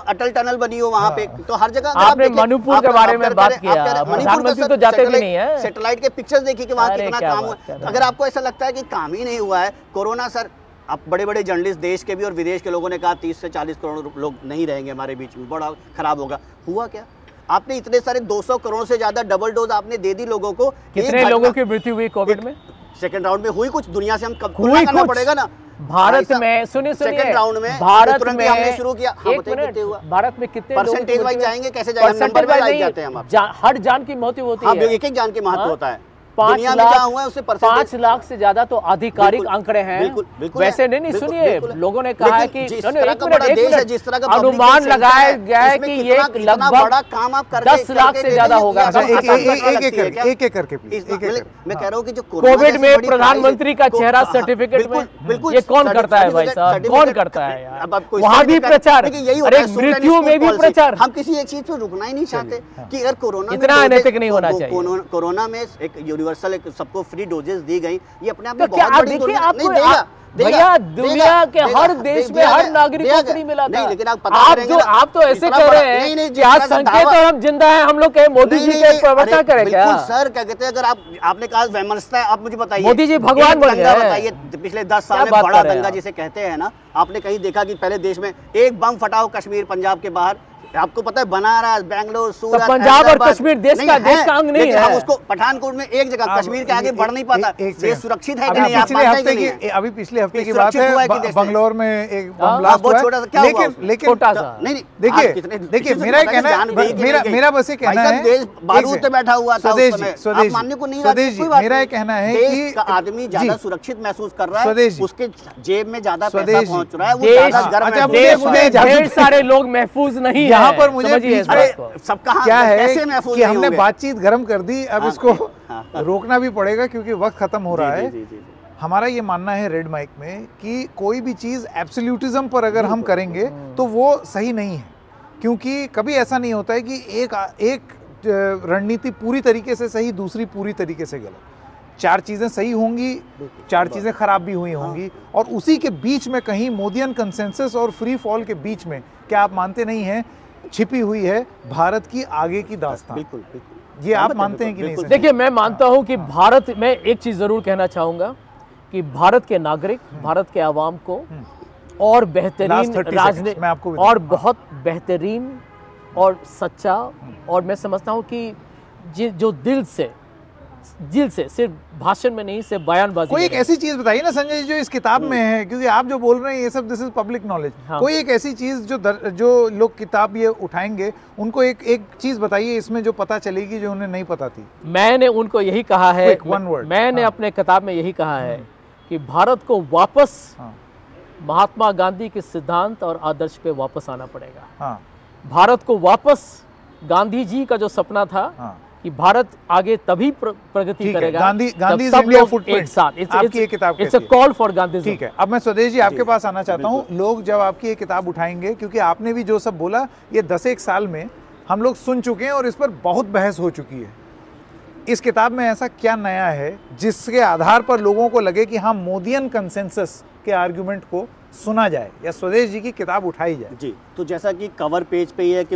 अटल टनल बनी हो, वहाँ पे तो हर जगह। आपने मणिपुर के बारे में बात किया, प्रधानमंत्री तो जाते भी नहीं है। सैटेलाइट के पिक्चर्स देखिए कि वहाँ कितना काम हुआ। अगर आपको ऐसा लगता है कि काम ही नहीं हुआ है, कोरोना सर, अब बड़े बड़े जर्नलिस्ट देश के भी और विदेश के लोगों ने कहा 30 से 40 करोड़ लोग नहीं रहेंगे हमारे बीच में, बड़ा खराब होगा। हुआ क्या? आपने इतने सारे 200 करोड़ से ज्यादा डबल डोज आपने दे दी लोगों को। कितने लोगों की मृत्यु हुई कोविड में? सेकंड राउंड में हुई कुछ, दुनिया से हम करना पड़ेगा ना। भारत में सुनिए सेकंड राउंड में भारत में हमने शुरू किया। भारत में कितने परसेंटेज वाइज जाएंगे, कैसे जाएंगे, नंबर वाइज जाते हैं हम। हर जान की मौत होती है, एक एक जान के महत्व होता है। 5 लाख से ज्यादा तो आधिकारिक आंकड़े हैं, वैसे नहीं। सुनिए, लोगों ने कहा है कि अनुमान लगाया गया है कि ये लगभग 10 लाख से ज्यादा होगा। एक एक करके मैं कह रहा हूँ कि जो कोविड में प्रधानमंत्री का चेहरा सर्टिफिकेट में, ये कौन करता है भाई साहब, कौन करता है यार? वहाँ भी प्रचार, मृत्यु में भी प्रचार। हम किसी एक चीज पे रुकना ही नहीं चाहते कि अगर कोरोना, इतना अनैतिक नहीं होना चाहिए। कोरोना में एक यूनिवर्सल सबको फ्री डोजेस दी गई, ये अपने आप में बहुत बड़ी नहीं देगा भैया, दुनिया के हर देश में हर नागरिक को फ्री मिला था। लेकिन आप तो ऐसे कह रहे हैं कि आज संकेत और हम जिंदा हैं, हम लोग कहे मोदी जी के प्रवक्ता करें क्या? सर क्या कहते हैं, अगर आपने कहा वैमनस्यता है, आप मुझे बताइए, मोदी जी भगवान बन गए, बताइए पिछले 10 साल में बड़ा दंगा जिसे कहते हैं ना, आपने कहीं देखा कि पहले देश में एक बम फटा हो कश्मीर पंजाब के बाहर, आपको पता है बनारस, बेंगलोर, सूरत, पंजाब और कश्मीर देश का अंग नहीं है। हम उसको पठानकोट में एक जगह कश्मीर के आगे बढ़ नहीं पाता। देश सुरक्षित है कि नहीं? अभी पिछले हफ्ते की बात है, बंगलोर में एक बम ब्लास्ट हुआ, लेकिन छोटा सा नहीं, देखिए मेरा कहना है, मेरा बस ये कहना है, देश बारूद पे बैठा हुआ था, स्वदेश मानने को नहीं, मेरा ये कहना है कि आदमी ज्यादा सुरक्षित महसूस कर रहा है, उसके जेब में ज्यादा पैसा पहुंच रहा है, वो ढेर सारे लोग महफूज नहीं। यहाँ पर मुझे सब कहा क्या है कि हमने बातचीत गर्म कर दी, अब इसको रोकना भी पड़ेगा क्योंकि वक्त खत्म हो रहा है। हमारा ये मानना है रेड माइक में कि कोई भी चीज एब्सोल्यूटिज्म पर अगर हम करेंगे तो वो सही नहीं है, क्योंकि कभी ऐसा नहीं होता है कि एक रणनीति पूरी तरीके से सही, दूसरी पूरी तरीके से गलत। चार चीजें सही होंगी, चार चीजें खराब भी हुई होंगी, और उसी के बीच में कहीं मोदियन कंसेंसस और फ्री फॉल के बीच में, क्या आप मानते नहीं हैं, छिपी हुई है भारत की आगे की दास्तान। बिल्कुल, ये आप मानते हैं कि नहीं? देखिए, मैं मानता हूं कि भारत में एक चीज जरूर कहना चाहूंगा कि भारत के नागरिक, भारत के आवाम को और बेहतरीन राजनीति और बहुत बेहतरीन और सच्चा, और मैं समझता हूं कि जो दिल से सिर्फ भाषण में नहीं, सिर्फ बयानबाजी। कोई एक ऐसी चीज बताइए ना संजय जी जो इस किताब में है, क्योंकि आप जो बोल रहे हैं ये सब दिस इज पब्लिक नॉलेज। कोई एक ऐसी चीज जो लोग किताब ये उठाएंगे, उनको एक चीज बताइए इसमें जो पता चलेगी जो उन्हें नहीं पता थी। मैंने उनको यही कहा है, मैंने अपने किताब में यही कहा है कि भारत को वापस महात्मा गांधी के सिद्धांत और आदर्श पे वापस आना पड़ेगा। भारत को वापस गांधी जी का जो सपना था कि भारत आगे तभी प्रगति करेगा, गांधी सब लोग एक साथ। आपकी ये किताब it's a call for Gandhi. ठीक है, अब मैं स्वदेश जी आपके पास आना चाहता हूँ। लोग जब आपकी ये किताब उठाएंगे, क्योंकि आपने भी जो सब बोला ये 10-1 साल में हम लोग सुन चुके हैं और इस पर बहुत बहस हो चुकी है। इस किताब में ऐसा क्या नया है जिसके आधार पर लोगों को लगे कि हाँ, मोदियन कंसेंसस के आर्गुमेंट को सुना जाए या स्वदेश जी की किताब उठाई जाए? जी, तो जैसा कि कवर पेज पे ये है कि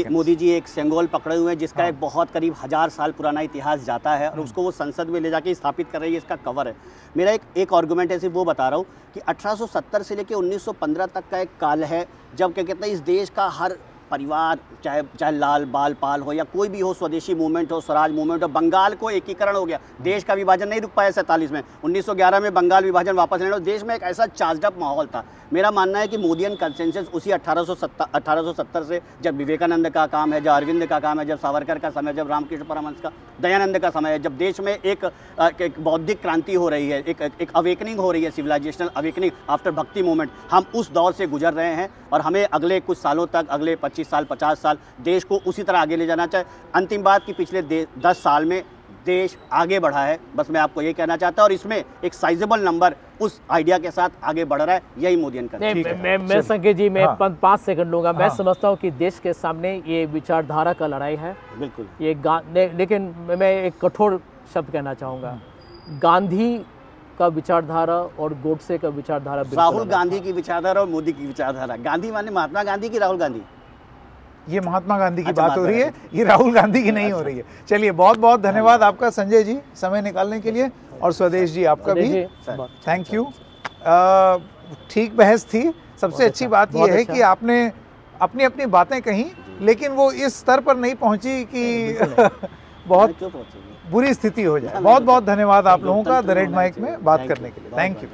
मोदी जी एक सेंगोल पकड़े हुए हैं जिसका एक बहुत करीब 1000 साल पुराना इतिहास जाता है, और उसको वो संसद में ले जाके स्थापित कर रही है, इसका कवर है। मेरा एक आर्गुमेंट ऐसे वो बता रहा हूँ कि 1870 से लेकर 1915 तक का एक काल है जब क्या कहते हैं इस देश का हर परिवार, चाहे लाल बाल पाल हो या कोई भी हो, स्वदेशी मूवमेंट हो, स्वराज मूवमेंट हो, बंगाल को एकीकरण हो गया। देश का विभाजन नहीं रुक पाया 47 में, 1911 में बंगाल विभाजन वापस लेना, देश में एक ऐसा चार्जड अप माहौल था। मेरा मानना है कि मोदियन कंसेंसस उसी 1870 से, जब विवेकानंद का काम है, जब अरविंद का काम है, जब सावरकर का समय, जब रामकृष्ण परमहंस का, दयानंद का समय है, जब देश में एक बौद्धिक क्रांति हो रही है, एक अवेकनिंग हो रही है, सिविलाइजेशनल अवेकनिंग आफ्टर भक्ति मूवमेंट, हम उस दौर से गुजर रहे हैं और हमें अगले कुछ सालों तक, अगले 25 साल 50 साल देश को उसी तरह आगे ले जाना चाहिए। अंतिम बात कि पिछले 10 साल में देश आगे बढ़ा है, बस मैं आपको ये कहना चाहता हूँ, और इसमें एक साइजेबल नंबर उस आइडिया के साथ आगे बढ़ रहा है, यही मोदियन का। मैं संकेत जी, मैं 5 सेकंड लूंगा। मैं समझता हूँ कि देश के सामने ये विचारधारा का लड़ाई है, बिल्कुल ये लेकिन मैं एक कठोर शब्द कहना चाहूँगा, गांधी का विचारधारा और गोडसे का विचारधारा, राहुल गांधी की विचारधारा और मोदी की विचारधारा। गांधी माने महात्मा गांधी की, राहुल गांधी? ये महात्मा गांधी की बात हो रही है, ये राहुल गांधी की नहीं हो रही है। चलिए, बहुत बहुत धन्यवाद आपका संजय जी समय निकालने के लिए, और स्वदेश जी आपका भी थैंक यू। ठीक बहस थी। सबसे अच्छी बात यह है कि आपने अपनी अपनी बातें कही, लेकिन वो इस स्तर पर नहीं पहुंची कि बहुत बुरी स्थिति हो जाए। बहुत बहुत धन्यवाद आप लोगों का द रेड माइक में बात करने के लिए। Thank you.